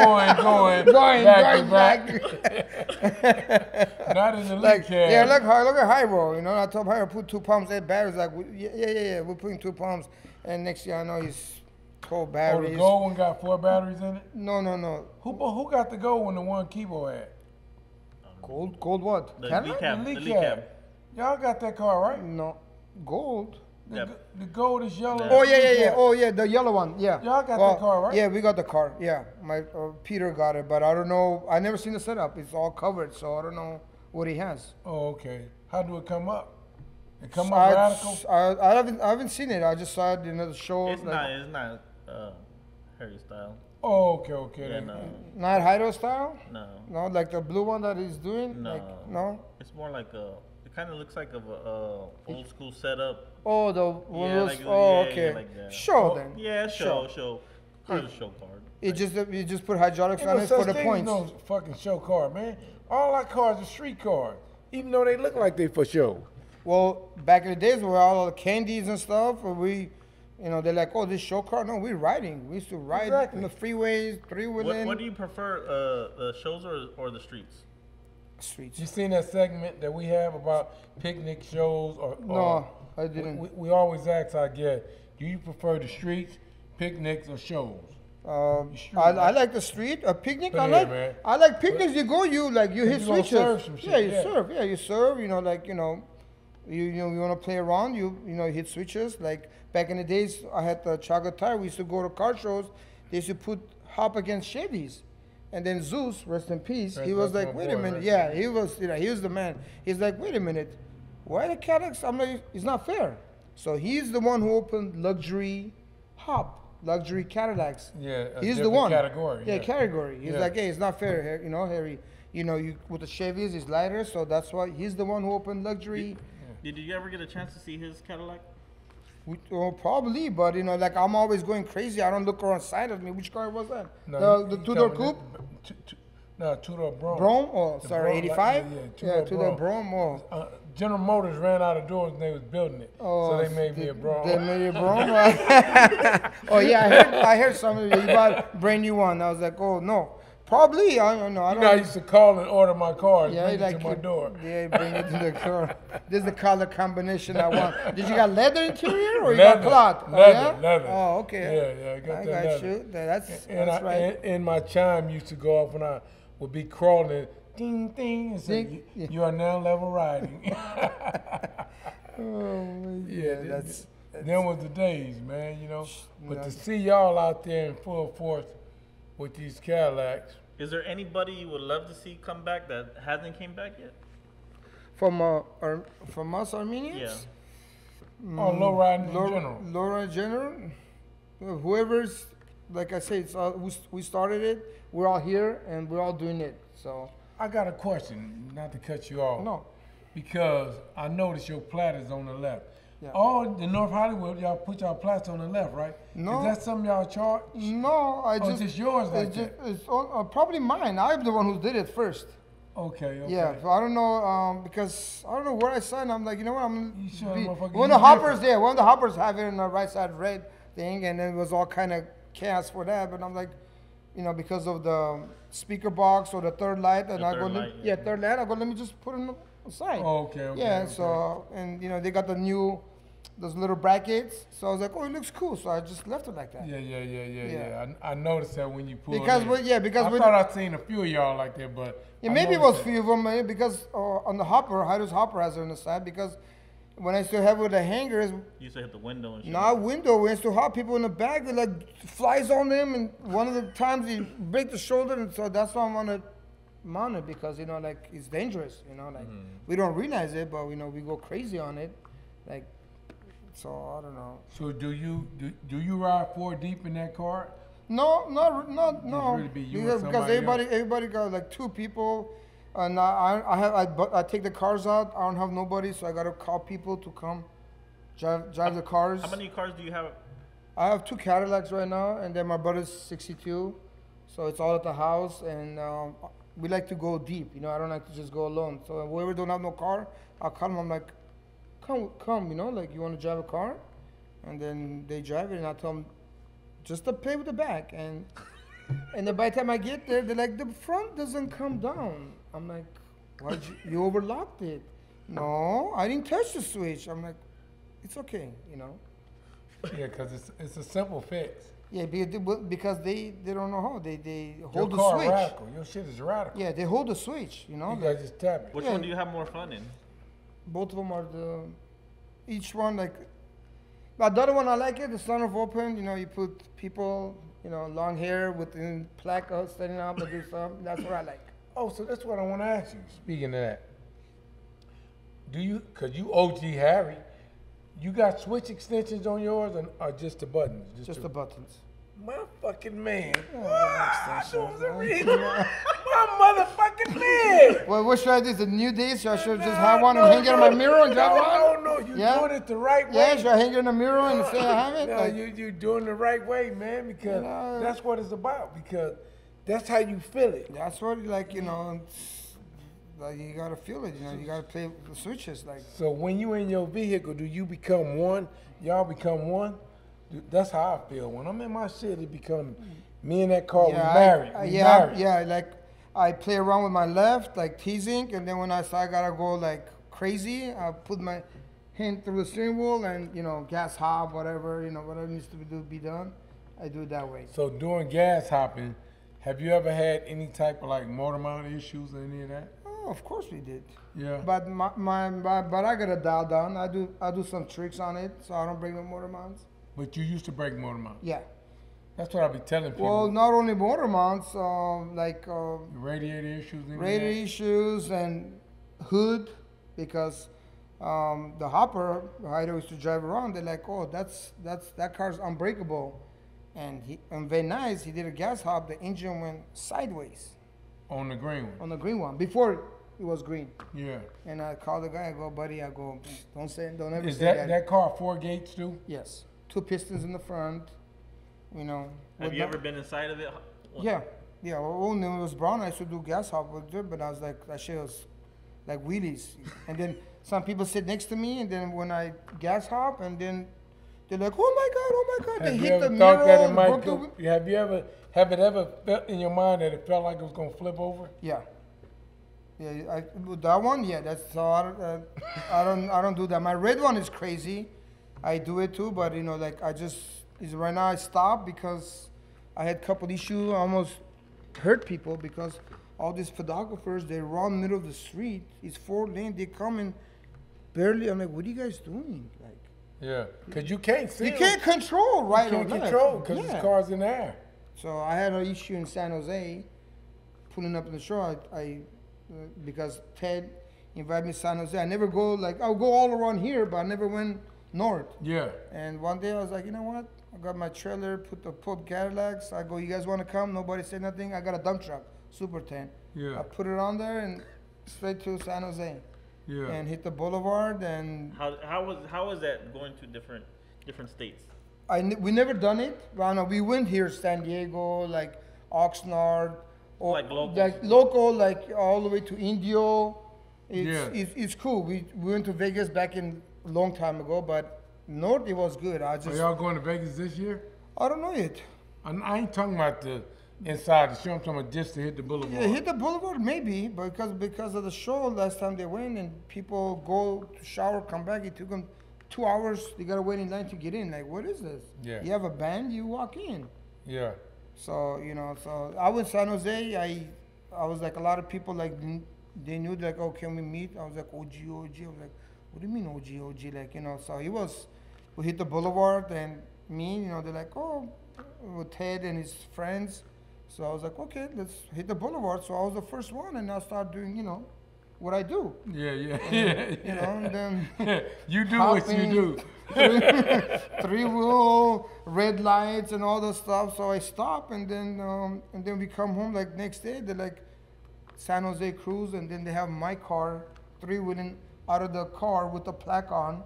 Not in the leak cab. Yeah, look at Hyro. You know, I told Hyro put 2 pumps, 8 batteries. Like, yeah, we're putting 2 pumps, and next year I know he's 12 batteries. Oh, the gold one got 4 batteries in it? No. Who got the gold one? The one Kibo had? Gold what? The leak cab. Y'all got that car, right? No, gold. The gold is yellow. Oh yeah. Oh yeah, the yellow one. Yeah. Y'all got the car, right? Yeah, we got the car. Yeah, my Peter got it, but I don't know. I never seen the setup. It's all covered, so I don't know what he has. Oh, okay. How do it come up? It come up radical? I haven't seen it. I just saw it in the show. It's not Harry style. Oh, okay. Yeah, no. Not Hydo style? No, like the blue one that he's doing? No. No? It's more like it kind of looks like of a old school setup. Oh, the one okay. Yeah, like that. Show then. Yeah, show. Car's a show card. You just put hydraulics on it for the points. No fucking show car, man. All our cars are street cars, even though they look like they for show. Well, back in the days where all the candies and stuff, they're like, oh, this show car. No, we're riding. We used to ride in the freeways, 3-wheeling. What do you prefer, the shows or the streets? Streets. You seen that segment that we have about picnic shows? No, I didn't. We always ask our guests, do you prefer the streets, picnics, or shows? I like the street. A picnic, I like picnics. You hit switches. Serve some shit. You serve. Yeah, you serve. You want to play around. You hit switches. Like back in the days, I had the chocolate tire. We used to go to car shows. They used to hop against Chevys. And then Zeus, rest in peace, he was like, wait a minute. Yeah, he was the man. He's like, wait a minute. Why the Cadillacs? I'm like, it's not fair. So he's the one who opened luxury Cadillacs. Yeah, he's the one. Category. Yeah, category. He's like, hey, it's not fair, Harry. You with the Chevys, it's lighter, so that's why he's the one who opened luxury. Did you ever get a chance to see his Cadillac? Probably, but I'm always going crazy. I don't look around side of me. Which car was that? No, the 2-door coupe? No, 2-door Brougham. Brougham? Oh, sorry, 85? Yeah, 2-door Brougham. Oh. General Motors ran out of doors and they was building it. Oh, so they made me a Brougham. They made you a Brougham? Oh, yeah, I heard some of you bought a brand new one. I was like, oh, no. Probably, I don't know. I used to call and order my cars, bring it to my door. Yeah, bring it to the car. This is the color combination I want. Did you got leather interior or you got cloth? Leather. Oh, okay. Yeah, I got that leather. You. That's right. And my chime used to go off when I would be crawling, ding, ding, and say, you are now level riding. That's them was the days, man, But to see y'all out there in full force with these Cadillacs. Is there anybody you would love to see come back that hasn't came back yet? From us Armenians? Yeah. Low riding in general. Low riding in general. Whoever's, like I say, we started it. We're all here and we're all doing it. So I got a question, not to cut you off. No. Because I noticed your plat is on the left. Yeah. All the North Hollywood, y'all put y'all plats on the left, right? No. Is that something y'all charge? No, it's just yours like that? It's probably mine. I'm the one who did it first. Okay. Yeah, so I don't know, because I don't know where I signed. I'm like, you know what, one of the hoppers have it on the right side red thing, and then it was all kind of chaos for that, but I'm like, because of the speaker box or the third light, and third light, I go, let me just put it on the side. Oh, okay. Yeah, so, and they got those little brackets. So I was like, oh, it looks cool. So I just left it like that. Yeah. I noticed that when you pulled because I thought I'd seen a few of y'all like that, but maybe it was a few of them because on the hopper, Hydo's hopper has it on the side because when I still have it with the hangers, you used to hit the window and shit. Not window. We used to hop people in the back. They flies on them, and one of the times he break the shoulder, and so that's why I want to mount it because it's dangerous. We don't realize it, but we go crazy on it, So I don't know. So do you ride 4 deep in that car? No. Really because everybody got 2 people, and I take the cars out. I don't have nobody, so I gotta call people to come drive the cars. How many cars do you have? I have 2 Cadillacs right now, and then my brother's 62, so it's all at the house, and we like to go deep. I don't like to just go alone. So whoever don't have no car, I'll call them. I'm like, come, you want to drive a car? And then they drive it, and I tell them, just to play with the back. And And then by the time I get there, they're like, the front doesn't come down. I'm like, why you overlocked it? No, I didn't touch the switch. I'm like, it's okay, you know. Yeah, because it's a simple fix. Yeah, because they don't know how. They hold Your the car switch. Radical. Your shit is radical. Yeah, they hold the switch, you know. You guys just tap it. Which one do you have more fun in? Both of them are each one like, but the other one I like it, the sunroof open, you know, you put people, you know, long hair with the plaque standing up and do something. That's what I like. Oh, so that's what I want to ask you. Speaking of that, because you OG Harry, you got switch extensions on yours or just the buttons? Just the buttons. My fucking man. My motherfucking man. Well, what should I do? It's a new day, so I should just have one and hang it on my mirror and drive on? No, you're doing it the right way. Yeah, should I hang it in the mirror and say I have it? No, you're doing the right way, man, because that's what it's about, because that's how you feel it. That's what, like, you know, like you gotta feel it, you know, you gotta play the switches. Like. So when you in your vehicle, do you become one? Y'all become one? That's how I feel. When I'm in my shit, it become me and that car, we married. Yeah, like I play around with my left, like teasing, and then when I gotta go like crazy, I put my hand through the steering wheel and, you know, gas hop, whatever, you know, whatever needs to be done, I do it that way. So during gas hopping, have you ever had any type of like motor mount issues or any of that? Oh, of course we did. Yeah. But but I got it dialed down. I do some tricks on it, so I don't break no motor mounts. But you used to break motor mounts. Yeah. That's what I be telling people. Well, not only motor mounts, like radiator issues. Radiator issues and hood, because the hopper I used to drive around. They're like, oh, that car's unbreakable, and very nice. He did a gas hop. The engine went sideways. On the green one. On the green one before it was green. Yeah. And I called the guy. I go, buddy. I go, don't ever Is say that. Is that car 4 gates too? Yes. 2 pistons in the front. You know. Have you ever been inside of it? Yeah. Yeah. Well, when it was brown, I used to do gas hop with it, but I was like, that shit was like wheelies. And then some people sit next to me, and then when I gas hop, and then they're like, oh my God. They hit the mirror. Have it ever felt in your mind that it felt like it was gonna flip over? Yeah. Yeah, that one, yeah. That's so I don't do that. My red one is crazy. I do it too, but you know, like right now I stopped because I had a couple issues. I almost hurt people because all these photographers, they run middle of the street. It's 4 lane. They come in barely. I'm like, what are you guys doing? Like. Yeah, because you can't see. You can't control right or left. You can't control because this car's in the air. So I had an issue in San Jose, pulling up in the shore. Because Ted invited me to San Jose. I never go, like, I'll go all around here, but I never went north. Yeah. And one day I was like, you know what? I got my trailer, put Cadillacs. I go, you guys want to come? Nobody said nothing. I got a dump truck, Super 10. Yeah. I put it on there and straight to San Jose. Yeah. And hit the boulevard and. How was that going to different states? We never done it. Well, no, we went here, San Diego, like Oxnard. Or like local, like all the way to Indio. It's cool. We went to Vegas back in a long time ago, but north it was good. Are y'all going to Vegas this year? I don't know yet. I ain't talking about the inside the show. I'm talking about just to hit the boulevard. Yeah, hit the boulevard maybe, because of the show last time they went and people go to shower, come back. It took them 2 hours. They gotta wait in line to get in. Like, what is this? Yeah. You have a band, you walk in. Yeah. So, you know, I went to San Jose. I was like, a lot of people, like, they knew, like, oh, can we meet? I was like, OG. I was like, what do you mean OG? Like, you know, so we hit the boulevard, and me, you know, they're like, oh, with Ted and his friends. So I was like, okay, let's hit the boulevard. So I was the first one, and I started doing, you know, what I do. Yeah. You know, and then you do what you do. 3-wheel, red lights, and all that stuff. So I stop, and then we come home. Like next day, they're like San Jose cruise, and then they have my car 3-wheeling out of the car with the plaque on,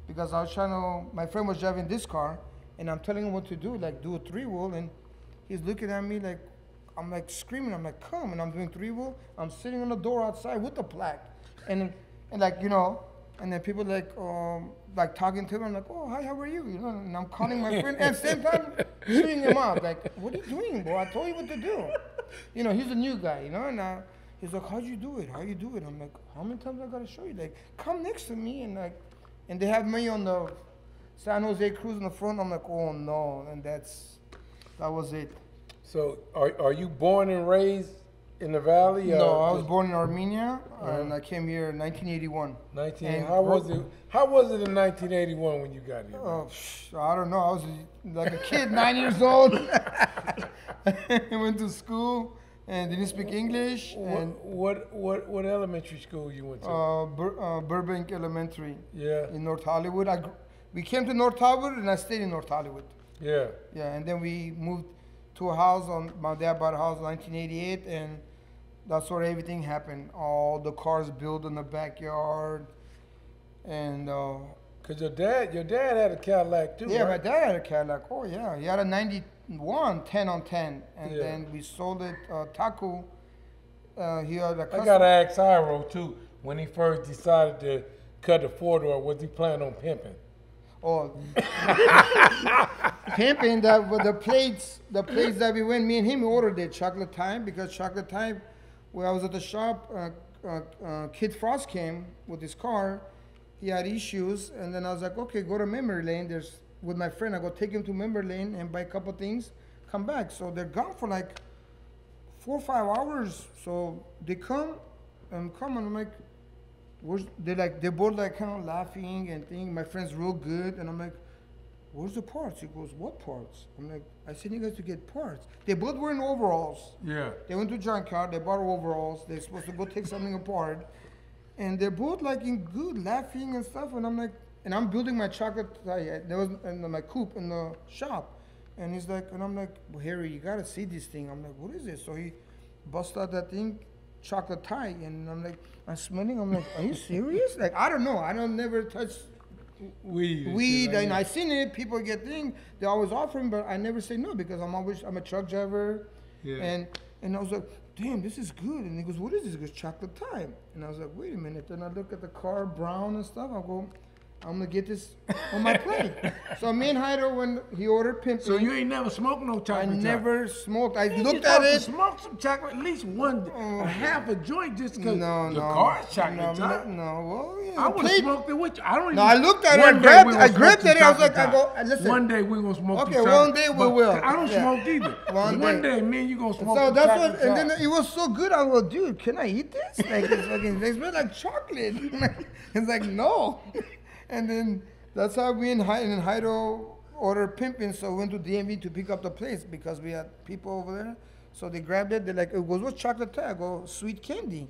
because I was trying to. My friend was driving this car, and I'm telling him what to do, like do a 3-wheel, and he's looking at me like. I'm like screaming, I'm like, come, and I'm doing 3-wheel. I'm sitting on the door outside with the plaque. And like, you know, and then people like, like talking to him. I'm like, oh, hi, how are you? You know, and I'm calling my friend. And at the same time, shooting him up. Like, what are you doing, bro? I told you what to do. You know, he's a new guy, you know. And he's like, how'd you do it? How you do it? I'm like, how many times I gotta show you? Like, come next to me. And they have me on the San Jose cruise in the front. I'm like, oh, no. And that was it. So are you born and raised in the Valley? No, I was born in Armenia, and I came here in 1981. How was it in 1981 when you got here? I don't know. I was like a kid, 9 years old. I went to school and didn't speak English. What elementary school you went to? Burbank Elementary. Yeah. In North Hollywood. We came to North Hollywood, and I stayed in North Hollywood. Yeah. Yeah, and then we moved to a house my dad bought a house in 1988, and that's where everything happened. All the cars built in the backyard, and cause your dad had a Cadillac too. Yeah, right? my dad had a Cadillac. Oh yeah, he had a '91 10 on 10, and then we sold it. Taku, he had a. I gotta ask Hyro too. When he first decided to cut the 4-door, was he planning on pimping? Oh, pimping the plates that we went. Me and him ordered it chocolate time, because chocolate time. When I was at the shop, Kid Frost came with his car. He had issues, and then I was like, okay, go to memory lane. With my friend, I go take him to memory lane and buy a couple things, come back. So they're gone for like 4 or 5 hours. So they come, and I'm like, they're both like kind of laughing and thinking my friend's real good, and I'm like, where's the parts? He goes, what parts? I'm like, I sent you guys to get parts. They both were in overalls. Yeah. They went to junkyard, they bought overalls, they're supposed to go take something apart. And they're both like in good, laughing and stuff, and I'm like, and I'm building my chocolate, there was in my coupe in the shop. And he's like, and I'm like, well, Harry, you gotta see this thing. I'm like, what is this? So he busted out that thing, chocolate tie, and I'm like, I'm smelling, I'm like, are you serious? Like, I don't know, I don't never touch weed, and I seen it, people get things, they always offer them, but I never say no, because I'm a truck driver, and I was like, damn, this is good, and he goes, what is this? He goes, chocolate time, and I was like, wait a minute, then I look at the car, brown and stuff, I go, I'm gonna get this on my plate. So me and Hyder, when he ordered pimping. So you ain't never smoked no chocolate? I never smoked. I looked at it. Smoke some chocolate, at least half a joint, just because the car's chocolate. No, well, yeah. I would have smoked it with you. I don't even. No, I looked at it. I grabbed it. I was like, listen. One day we gonna smoke. Okay, one day we will. I don't smoke either. One day, me and you gonna smoke. So that's what. And then it was so good. I go, dude, can I eat this? Like it's fucking. They smell like chocolate. It's like no. And then. That's how we and Hydo ordered pimping, so we went to DMV to pick up the place because we had people over there. So they grabbed it. They're like, it goes, what's chocolate tie? I go, sweet candy.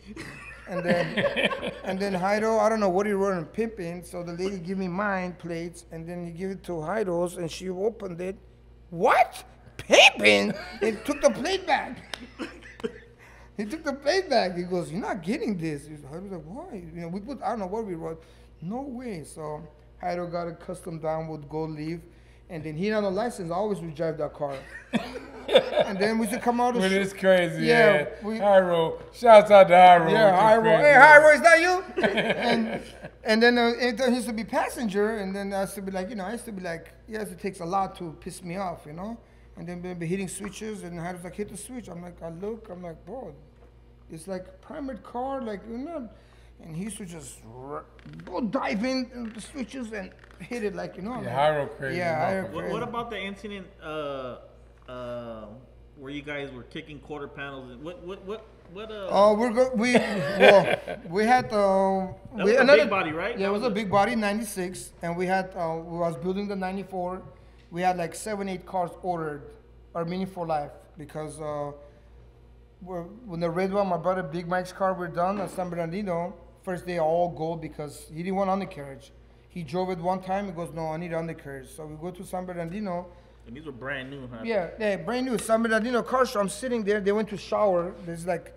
And then Hydo, I don't know what he wrote in pimping. So the lady gave me mine plates, and then he gave it to Hydo's, and she opened it. What? Pimping? He took the plate back. He took the plate back. He goes, you're not getting this. Hydo's like, why? You know, we put, I don't know what we wrote. No way. So Hydo got it custom down with gold leaf, and then he had no license. I always would drive that car. And then we used to come out. It's crazy. Yeah, Hyro. Shouts out to Hyro. Yeah, Hyro. Hey, Hyro, is that you? and then he used to be passenger, and then I used to be like, yes, it takes a lot to piss me off, you know. And then be hitting switches, and Hyro's like, hit the switch. I'm like, I'm like, bro, it's like primary car, like you're not. And he used to just go dive in the switches and hit it like, you know. Yeah, Hyro crazy. Yeah, Hyro crazy. What about the incident where you guys were kicking quarter panels? Oh, we had that was a big body, right? Yeah, it was a big body, 96, and we had we was building the 94. We had like 7-8 cars ordered, our Mini for Life, because when the red one, my brother Big Mike's car, were done at San Bernardino. First day all gold because he didn't want undercarriage. He drove it one time. He goes, no, I need undercarriage. So we go to San Bernardino. And these were brand new, huh? Yeah, brand new. San Bernardino car show. I'm sitting there. They went to shower. There's like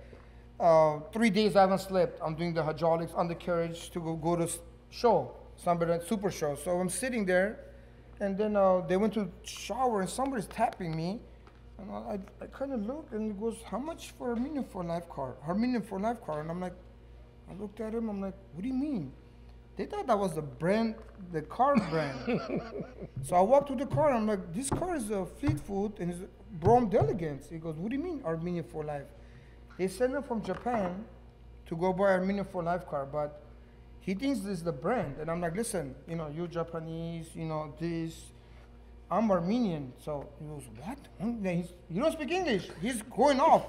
3 days I haven't slept. I'm doing the hydraulics undercarriage to go to show, San Bernardino Super Show. So I'm sitting there, and then they went to shower, and somebody's tapping me. And I kind of look, and he goes, how much for a Million for Life car? Her Million for Life car. And I'm like, I looked at him, I'm like, what do you mean? They thought that was the brand, the car brand. So I walked to the car, and I'm like, this car is a Fleetwood, and it's Brom Delegance. He goes, what do you mean Armenian for life? They sent him from Japan to go buy Armenian for life car, but he thinks this is the brand. And I'm like, listen, you know, you're Japanese, you know, this. I'm Armenian. So he goes, what? You don't speak English. He's going off.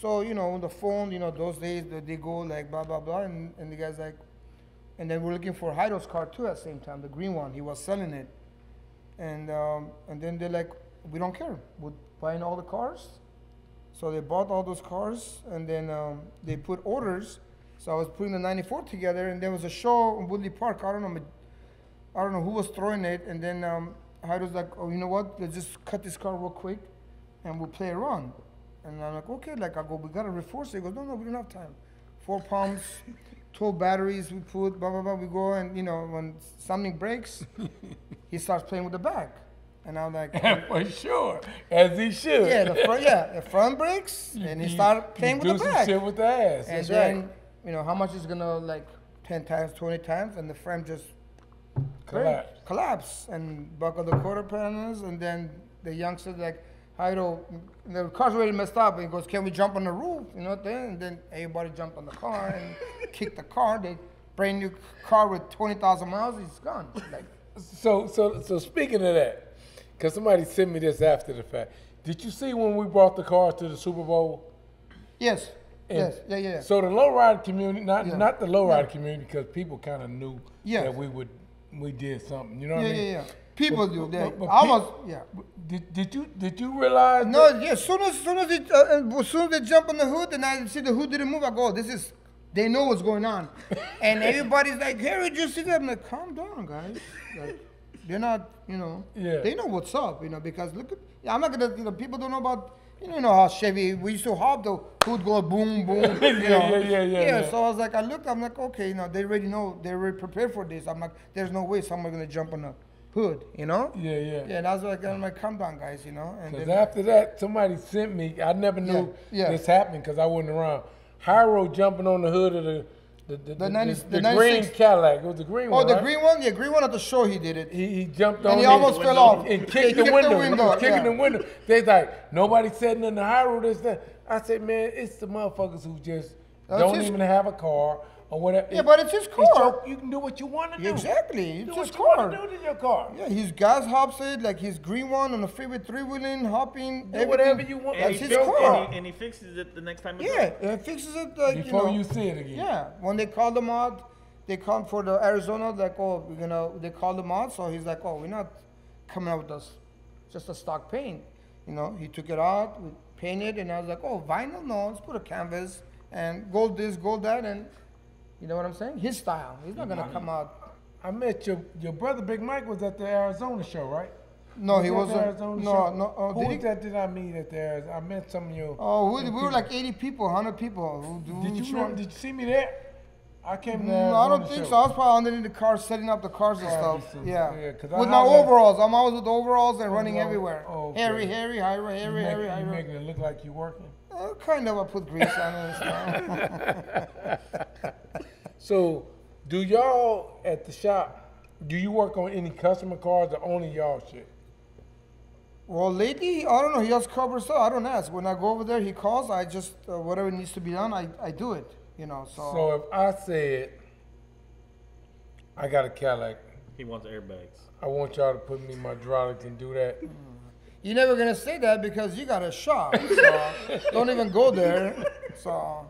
So, you know, on the phone, you know, those days, they go like blah, blah, blah. And the guy's like, and then we're looking for Hydo's car too at the same time, the green one. He was selling it. And then they're like, we don't care. We're buying all the cars. So they bought all those cars, and then they put orders. So I was putting the 94 together, and there was a show in Woodley Park. I don't know who was throwing it. And then Hydo's like, oh, you know what? Let's just cut this car real quick, and we'll play around. And I'm like, okay. Like I go, we gotta reinforce it. He goes, no, we don't have time. 4 pumps, 12 batteries. We put blah blah blah. We go, and you know, when something breaks, he starts playing with the back. And I'm like, for sure, as he should. Yeah, the front breaks, and he started playing with the back. Shit with the ass. And then, you know, how much is gonna like 10 times, 20 times, and the frame just collapse and buckle the quarter panels, and then the youngster like, the car's already messed up, and he goes, can we jump on the roof? You know, and then everybody jumped on the car and kicked the car. The brand new car with 20,000 miles, it's gone. Like, so speaking of that. Because somebody sent me this after the fact. Did you see when we brought the cars to the Super Bowl? Yes. Yes. Yeah. So the lowrider community, not the lowrider community, because people kind of knew that we did something. You know what I mean? Yeah. People do. Did you realize? No. Yeah. As soon as they jump on the hood and I see the hood didn't move, I go, they know what's going on, and everybody's like, Harry, did you see that? I'm like, calm down, guys. Like, they're not, you know, they know what's up, you know, because look at, I'm not going to, you know, people don't know about, you know how Chevy, we used to hop the hood go boom, boom, you know. Yeah. So I was like, I'm like, okay, you know, they already know, they're already prepared for this. I'm like, there's no way someone's going to jump on the hood, you know? Yeah. Yeah, and I was like, I'm like, calm down, guys, you know. Because after that, somebody sent me, I never knew this happened because I wasn't around. Hyro jumping on the hood of the green Cadillac. It was the green one. Oh, the green one? Yeah, green one at the show he did it. He jumped on and he almost fell off. And kicked the window. He was kicking the window. They like, nobody said nothing to Hyro, this, that. I said, man, it's the motherfuckers who just don't even have a car or whatever. Yeah, but it's his car. You can do what you want to do. Exactly. It's his car. Do to your car. Yeah, his gas hops it, like his green one on the freeway, 3-wheeling, hopping, do whatever you want. That's his car. And he fixes it the next time. He fixes it like, before you see it again. Yeah, when they call them out, they come for the Arizona, like, oh, they call them out. So he's like, oh, we're not coming out with just a stock paint. You know, he took it out, we painted, and I was like, oh, vinyl? No, let's put a canvas and gold this, gold that, and you know what I'm saying? His style. He's not gonna come out. I met your brother Big Mike was at the Arizona show, right? No, he wasn't. No. Who did I meet at the Arizona? I met some of your. Oh, we were like 80 people, 100 people. Did you see me there? I came there. No, I don't think so. I was probably underneath the car, setting up the cars and stuff. Yeah. With my overalls. overalls. I'm always with overalls and running everywhere. Oh, okay. Harry. You making it look like you working? Kind of. I put grease on it and stuff. So, do y'all at the shop, do you work on any customer cars or only y'all shit? Well, lately, I don't know. He has covered stuff. I don't ask. When I go over there, he calls. I just, whatever needs to be done, I do it. You know, so if I said, I got a Cadillac. He wants airbags. I want y'all to put me in my hydraulics and do that. You're never going to say that because you got a shop. So don't even go there. So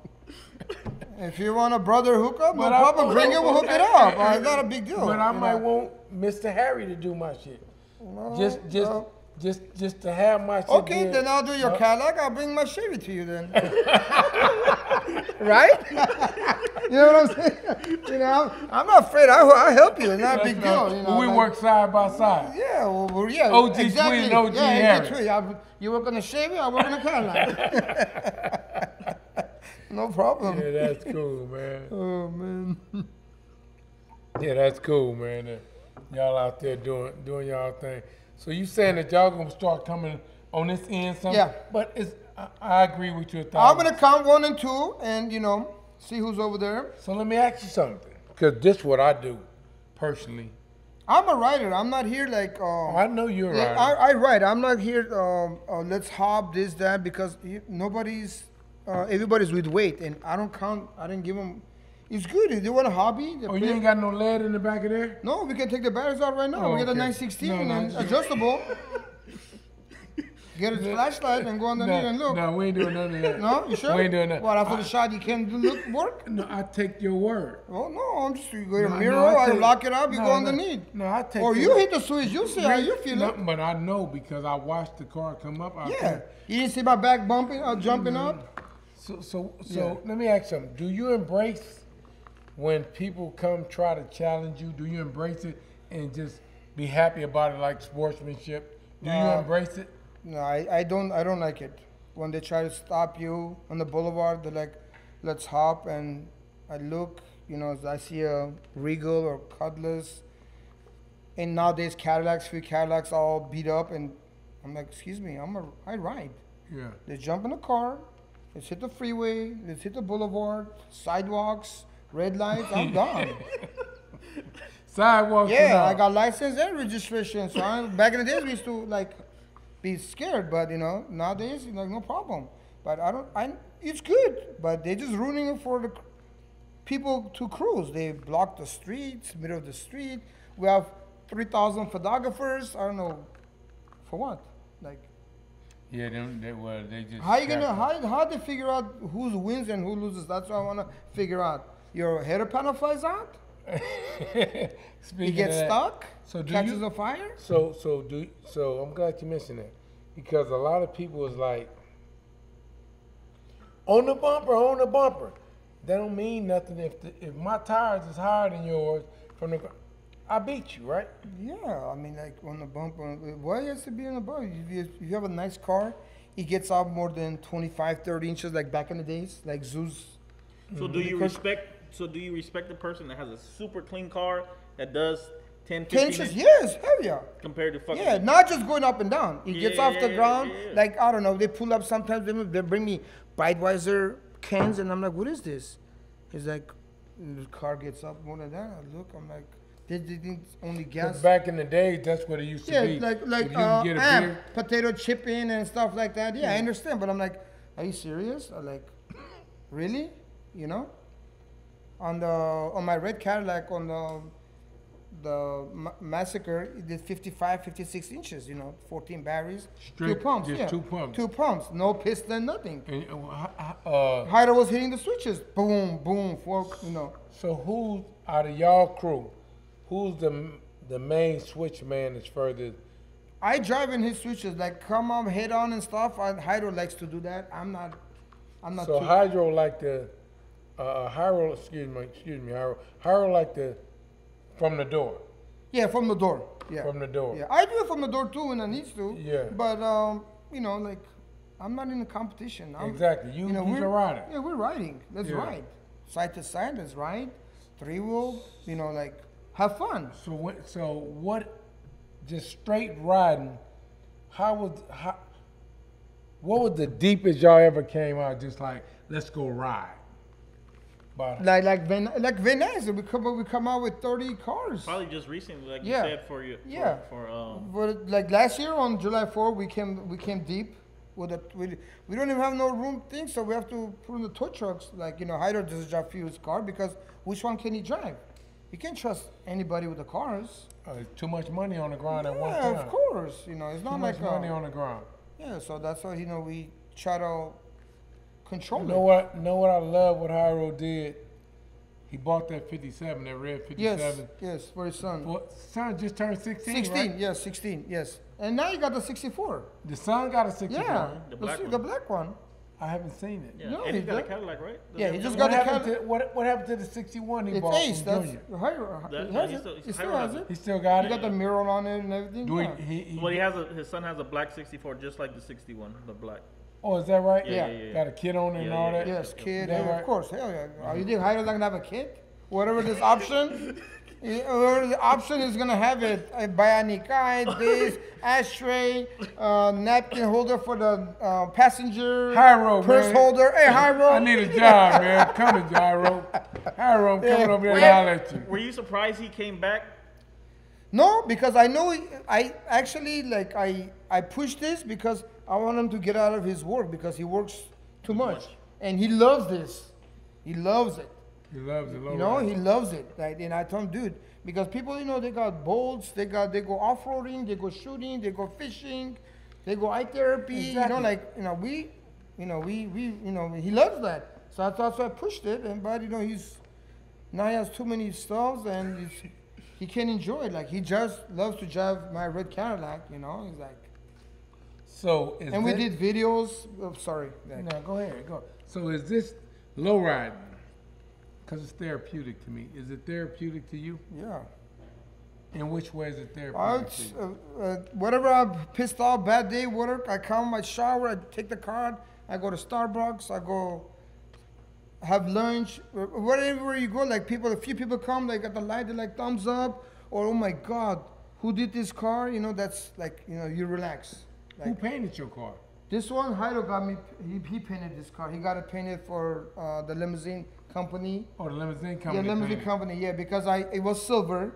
if you want a brother hookup, no problem. Bring it, we'll hook it up. It's not a big deal. But I might want Mr. Harry to do my shit. Just to have my shit. Okay, then I'll do your Cadillac. I'll bring my Chevy to you then. Right? You know what I'm saying? You know, I'm not afraid. I'll help you. It's not a big deal. You know, we work side by side. Yeah, yeah. OG exactly. Tweed and OG Harry. You work on a Chevy, I work on a Cadillac. No problem. Yeah, that's cool, man. Oh, man. Yeah, that's cool, man. Y'all out there doing y'all thing. So you saying that y'all gonna start coming on this end something? Yeah. But I agree with you 1,000%. I'm gonna count 1 and 2 and, you know, see who's over there. So let me ask you something. Because this is what I do. personally? I'm a rider. I'm not here like. I know you're a rider. I ride. I'm not here. Let's hop this that because nobody's. Everybody's with weight, and I don't count. I didn't give them. It's good if they want a hobby. Oh, you ain't got no lead in the back of there? No, we can take the batteries out right now. Oh, we got a okay. 916 and adjustable. Get a flashlight and go underneath and look. No, we ain't doing none of that. No, you sure? We ain't doing that. What, after the shot you can't do work? No, I take your word. Oh, no, I'm just, you go to the mirror, I lock it up, you go underneath. No, I take or you hit the switch, you see how you feel it. But I know because I watched the car come up. You didn't see my back bumping or jumping up? So let me ask you something. Do you embrace when people come try to challenge you? Do you embrace it and just be happy about it like sportsmanship? Do you embrace it? No, I don't like it. When they try to stop you on the boulevard, they're like, let's hop, and I look, I see a Regal or Cutlass, and nowadays few Cadillacs all beat up, and I'm like, excuse me, I ride. Yeah. Let's jump in the car, let's hit the freeway, let's hit the boulevard, sidewalks, red lights, I'm done. Sidewalks. Yeah, I got license and registration. So back in the days we used to be scared, but nowadays no problem. But it's good, but they're just ruining it for the people to cruise. They block the streets, middle of the street. We have 3,000 photographers. I don't know for what. Yeah, they just. How they figure out who wins and who loses? That's what I want to figure out. Your header panel flies out. It gets stuck. Catches a fire. So I'm glad you mentioned that because a lot of people is like on the bumper. That don't mean nothing if my tires is higher than yours from the. I beat you, right? Yeah, I mean on the bumper. Why has to be on the bumper? If you have a nice car, it gets out more than 25, 30 inches like back in the days, like Zeus. So do you respect the person that has a super clean car that does 10 inches? Yes, hell yeah. Compared to fucking... Yeah, not just going up and down. It gets off the ground. Like, I don't know, they pull up sometimes, they bring me Budweiser cans, and I'm like, what is this? It's like, the car gets up more than that. I look, I'm like, they think only gas. Back in the day, that's what it used to be. Yeah, like potato chipping and stuff like that. Yeah, I understand, but I'm like, are you serious? I'm like, really? On my red Cadillac, on the Massacre, it did 55, 56 inches, 14 batteries, straight, 2 pumps. Just 2 pumps. 2 pumps, no piston, nothing. And, Hyder was hitting the switches, boom, boom, fork, So who, out of y'all crew, who's the main switch man that's further? I drive in his switches, like come up, head on and stuff. Hydro likes to do that. I'm not. So Hydro like the, Hydro, excuse me, Hydro like the, from the door. Yeah, from the door. Yeah. From the door. Yeah, I do it from the door too when I need to. Yeah. But I'm not in the competition. Exactly. You're a rider. Yeah, we're riding. Let's ride. Side to side, let's ride. 3-wheel, have fun. So what? Just straight riding. What was the deepest y'all ever came out? Just like, let's go ride. Like Venice, we come out with 30 cars. Probably just recently, like you said, for you. Yeah. But like last year on July 4, we came deep. We don't even have no room thing, so we have to put in the tow trucks. Like Hyder does drive his car because which one can he drive? You can't trust anybody with the cars. Too much money on the ground at one time. Yeah, of course. It's not too much money on the ground. Yeah, so that's why we try to control it. Know what I love what Hyro did? He bought that 57, that red 57. Yes, for his son. Son just turned 16, 16, right? yes, 16, yes. And now you got the 64. The son got a 64. Yeah, the black one. I haven't seen it. Yeah. No, and he got a Cadillac, right? Yeah, he just got a Cadillac. What happened to the 61 he bought? It's Ace. That's he still has it. He still got it. He got the mirror on it and everything. His son has a black 64, just like the 61, the black. Oh, is that right? Yeah. Got a kid on it and all that? Yes, kid. Of course, hell yeah. You think Hyder's not gonna have a kid? Whatever this option. Whoever the option is gonna have it. Bionic eye, this ashtray, napkin holder for the passenger, purse holder. Hey, Hyro. I need a job, man. Come to Gyro. Hyro, I'm coming over here to holler at you. Were you surprised he came back No, because I know I actually like I push this because I want him to get out of his work because he works too much and he loves this. He loves it. He loves it. You know, he loves it. Like, and I told him, dude, because people, you know, they got boats, they go off-roading, they go shooting, they go fishing, they go eye therapy. Exactly. You know, like, he loves that. So I pushed it, and but you know, he has too many stuff, and he can't enjoy it. Like, he just loves to drive my red Cadillac. You know, he's like. So we did videos. Oh, sorry. No, go ahead. Go. So is this low riding? Because it's therapeutic to me. Is it therapeutic to you? Yeah. In which way is it therapeutic to you? Whatever I'm pissed off, bad day, work, I come, I shower, I take the car, I go to Starbucks, I go have lunch, wherever you go, like a few people come, like at the light, they're like thumbs up, or oh my God, who did this car? You know, that's like, you know, you relax. Like, who painted your car? This one, Jairo got me, he painted this car. He got it painted for the limousine company. Oh, the limousine company. Yeah, limousine company, yeah, because it was silver,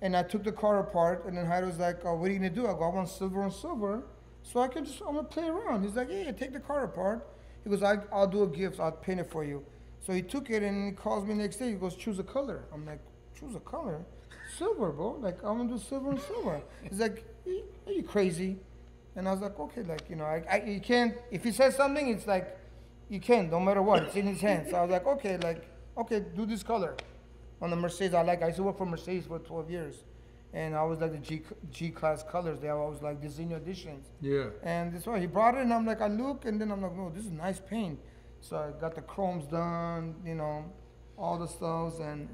and I took the car apart, and then Jairo was like, oh, what are you gonna do? I go, I want silver on silver, so I'm gonna play around. He's like, yeah, take the car apart. He goes, I'll do a gift, I'll paint it for you. So he took it, and he calls me next day, he goes, choose a color. I'm like, choose a color? Silver, bro, like, I'm gonna do silver and silver. He's like, are you crazy? And I was like, okay, like, you know, you can't, if he says something, it's like, you can't, no matter what, it's in his hands. So I was like, okay, do this color. On the Mercedes, I used to work for Mercedes for 12 years. And I was like the G-class colors. They always like designer editions. Yeah. And that's why he brought it, and I'm like, I look, and then I'm like, no, this is nice paint. So I got the chromes done, you know, all the stuffs, and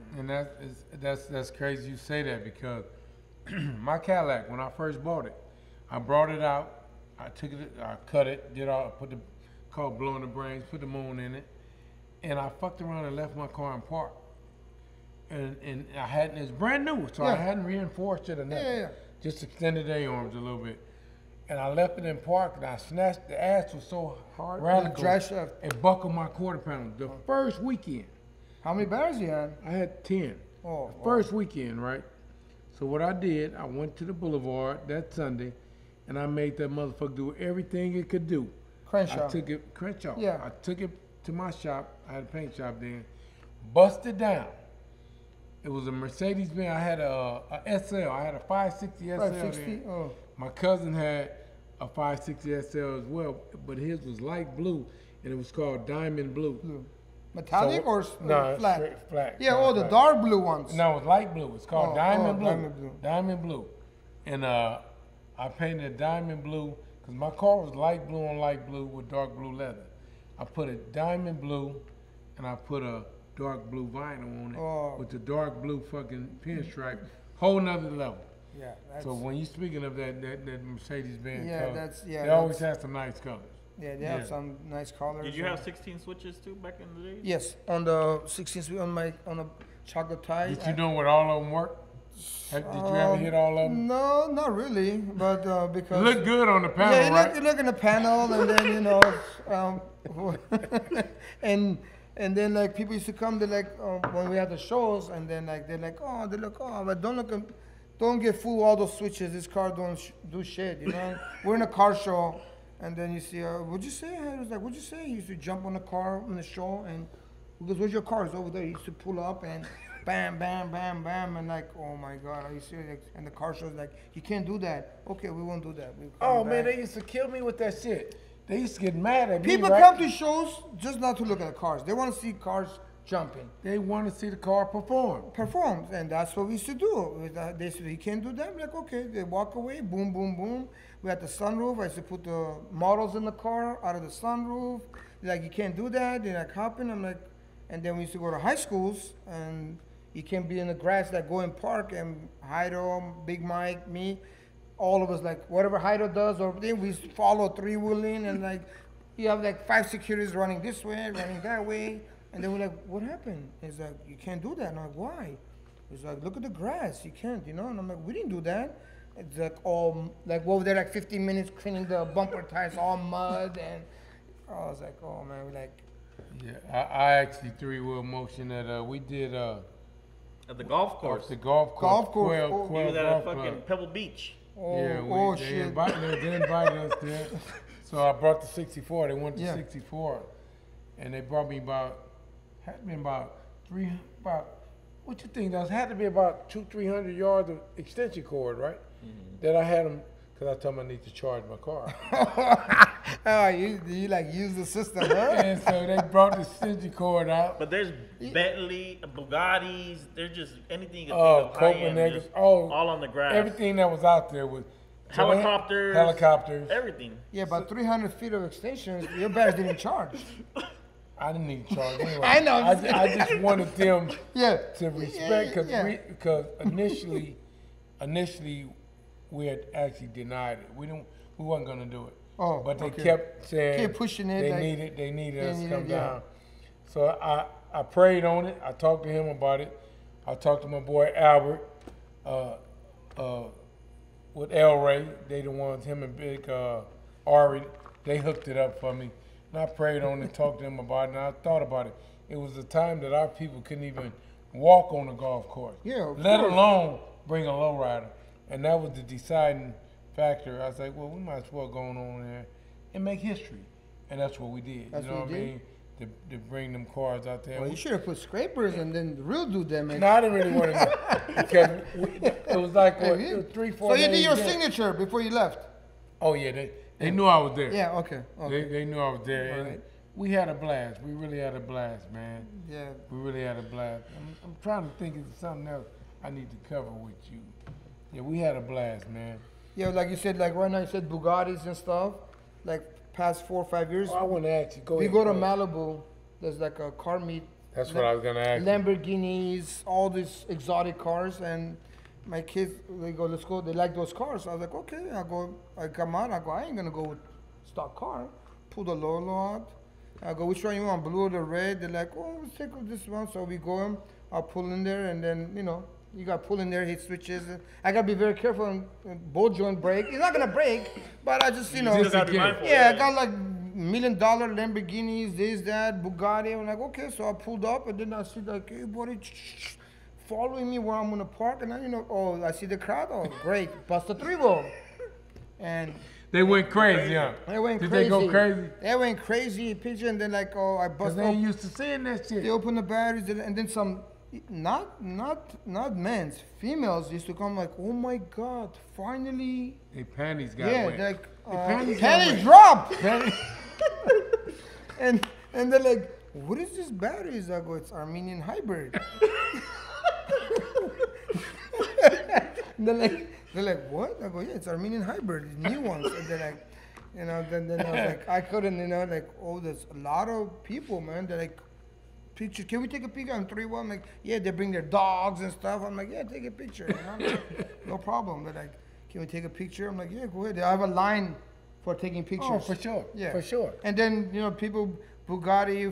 that's crazy you say that, because my Cadillac, when I first bought it, I brought it out, I took it, I cut it, put the car blowing the brains, put the moon in it, and I fucked around and left my car in park. And it's brand new, so I hadn't reinforced it or nothing. Yeah. Just extended the A-arms a little bit. And I left it in park, and I snatched, the ass was so hard, radical, it buckled my quarter panel. The first weekend. How many batteries you had? I had 10. First weekend, right? So what I did, I went to the boulevard that Sunday, and I made that motherfucker do everything it could do. Crenshaw. Yeah. I took it to my shop. I had a paint shop then. Busted down. It was a Mercedes-Benz. I had a SL. I had a 560 SL. 560? Oh. My cousin had a 560 SL as well, but his was light blue, and it was called Diamond Blue. Metallic or no, flat? Flat. Yeah, the dark blue ones. No, it was light blue. It's called Diamond Blue. Diamond Blue. And I painted Diamond Blue because my car was light blue on light blue with dark blue leather. I put a Diamond Blue, and I put a dark blue vinyl on it with the dark blue fucking pinstripe. Whole nother level. Yeah. So when you're speaking of that Mercedes-Benz color, they always have some nice colors. Yeah, they have some nice colors. Did you have 16 switches too back in the day? Yes, on the 16 switch on the chocolate tie. Did you know what all of them work? Did you ever hit all of them? No, not really, but because it looked good on the panel, right? You look in the panel, and then you know, and then like people used to come, they're like when we had the shows, and then like they're like, but don't get fooled all those switches. This car don't do shit, you know. We're in a car show. And then you see, what'd you say? I was like, what'd you say? He used to jump on the car on the show, and he goes, where's your car? It's over there. He used to pull up and bam, bam, bam, bam, and like, oh my God, are you serious? And the car show's like, you can't do that. Okay, we won't do that. Man, they used to kill me with that shit. They used to get mad at me. People come to shows just not to look at the cars. They want to see cars jumping. They want to see the car perform. And that's what we used to do. They said, you can't do that. I'm like, okay. They walk away, boom, boom, boom. We had the sunroof. I used to put the models in the car out of the sunroof. They're like, you can't do that. They're like, hopping. I'm like, and then we used to go to high schools, and you can't be in the grass, like go in park, and Heido, Big Mike, me, all of us, like whatever Heido does, or then we follow three-wheeling, and like, you have like 5 securities running this way, running that way. And they were like, what happened? He's like, you can't do that. And I'm like, why? He's like, look at the grass. You can't, you know? And I'm like, we didn't do that. It's like all, like, what were there, like 15 minutes cleaning the bumper tires, all mud. And I was like, oh, man, we're like. Yeah, I actually three-wheel motion that we did At the golf course. The golf course. Golf course. He was at fucking Pebble Beach. They invited us there. So I brought the 64. They went to 64, and they brought me about what you think? That had to be about 200-300 yards of extension cord, right? Mm-hmm. That I had them because I told them I need to charge my car. You like use the system, huh? And so they brought the extension cord out. But there's Bentley, Bugattis. There's just anything you can think of. Copenhagen, all on the grass. Everything that was out there was. Helicopters. Everything. Yeah, but 300 feet of extensions, your batteries didn't charge. I didn't need to charge anyway. I know. I just wanted them to respect because initially we had actually denied it. We wasn't gonna do it. Oh, but they kept saying kept pushing it. They needed us to come down. So I prayed on it. I talked to him about it. I talked to my boy Albert with El Ray. They the ones, him and Big Ari. They hooked it up for me. And I prayed on it, talked to them about it, and I thought about it. It was a time that our people couldn't even walk on the golf course. Yeah, let alone bring a lowrider. And that was the deciding factor. I was like, well, we might as well go on there and make history. And that's what we did. That's you know what I mean? To bring them cars out there. Well, you should have put scrapers and then the real dude there, man. No, I didn't really want to do because it was like, what, 3-4 days. So you did your signature before you left? Oh, yeah, they knew I was there. Yeah, okay. They knew I was there. All and right. we had a blast. We really had a blast, man. Yeah. We really had a blast. I'm trying to think of something else I need to cover with you. Yeah, we had a blast, man. Yeah, like you said, like right now you said Bugattis and stuff. Like past 4 or 5 years. Oh, I want to ask you. We go to Malibu. There's like a car meet. That's what I was going to ask Lamborghinis, all these exotic cars. And my kids, they go, let's go. They like those cars. So I was like, okay. I come out. I go, I ain't going to go with stock car. Pull the Lolo out. I go, which one you want, blue or the red? They're like, oh, let's take this one. So we go, I'll pull in there, and then, you know, you got to pull in there, hit switches. I got to be very careful and both joint brake. It's not going to break, but I just, you know. Just gotta be mindful, I got like $1 million Lamborghinis, this, that, Bugatti. I'm like, okay. So I pulled up, and then I see like, hey, buddy, following me where I'm going to park. And then, you know, oh, I see the crowd. Oh, great. Bust a 3-wheel. And they went crazy, huh? They went Did crazy. they go crazy? They went crazy, picture, and then like, oh, I bust. They ain't used to seeing that shit. They opened the batteries, and then some, not men's, females used to come like, oh my God, finally. Their panties got wet. Like panties dropped. and they're like, what is this batteries? I go, it's Armenian hybrid. They're like, what? I go, yeah, it's Armenian hybrid, it's new ones. And they're like, you know, then I was like, I couldn't, you know, like, oh, there's a lot of people, man. They're like, picture, can we take a picture on 3-1? I'm like, yeah, they bring their dogs and stuff. I'm like, yeah, take a picture. You know? I'm like, no problem. They're like, can we take a picture? I'm like, yeah, go ahead. I have a line for taking pictures. Oh, for sure. Yeah. For sure. And then, you know, people, Bugatti,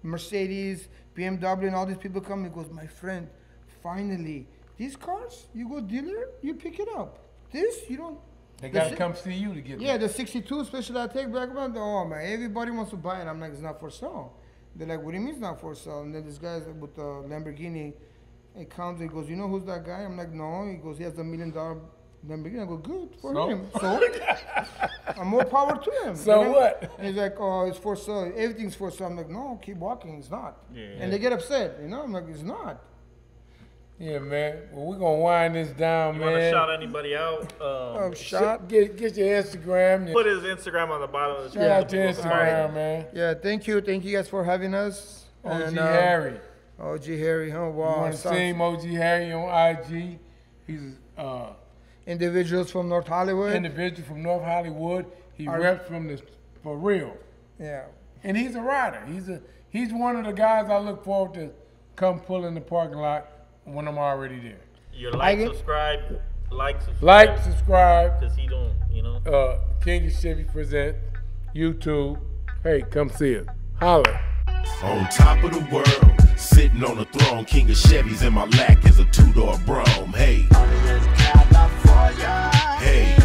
Mercedes, BMW, and all these people come and goes, my friend, finally, these cars, you go dealer, you pick it up. This, you don't. They got to come see you to get the 62 special I take back about, oh man, everybody wants to buy it. I'm like, it's not for sale. They're like, what do you mean it's not for sale? And then this guy with the Lamborghini, he comes, he goes, you know who's that guy? I'm like, no. He goes, he has $1 million Lamborghini. I go, good for him. So, I'm more power to him. So what? And he's like, oh, it's for sale. Everything's for sale. I'm like, no, keep walking. It's not. Yeah. And they get upset. You know, I'm like, it's not. Yeah, man. Well, we're going to wind this down, man. You want to shout anybody out? Get your Instagram. Put his Instagram on the bottom of the screen. Shout out to Instagram, man. Yeah, thank you. Thank you guys for having us. OG Harry. OG Harry, huh? Wow. You want to see him, OG Harry, on IG. He's Individuals from North Hollywood. Individual from North Hollywood. He reps for real. Yeah. And he's a rider. He's one of the guys I look forward to come pull in the parking lot when I'm already there. You subscribe. Subscribe. Because he don't, you know. King of Chevy present YouTube. Hey, come see us. Holler. On top of the world, sitting on the throne, King of Chevys in my lap is a 2-door Brougham. Hey. Hey.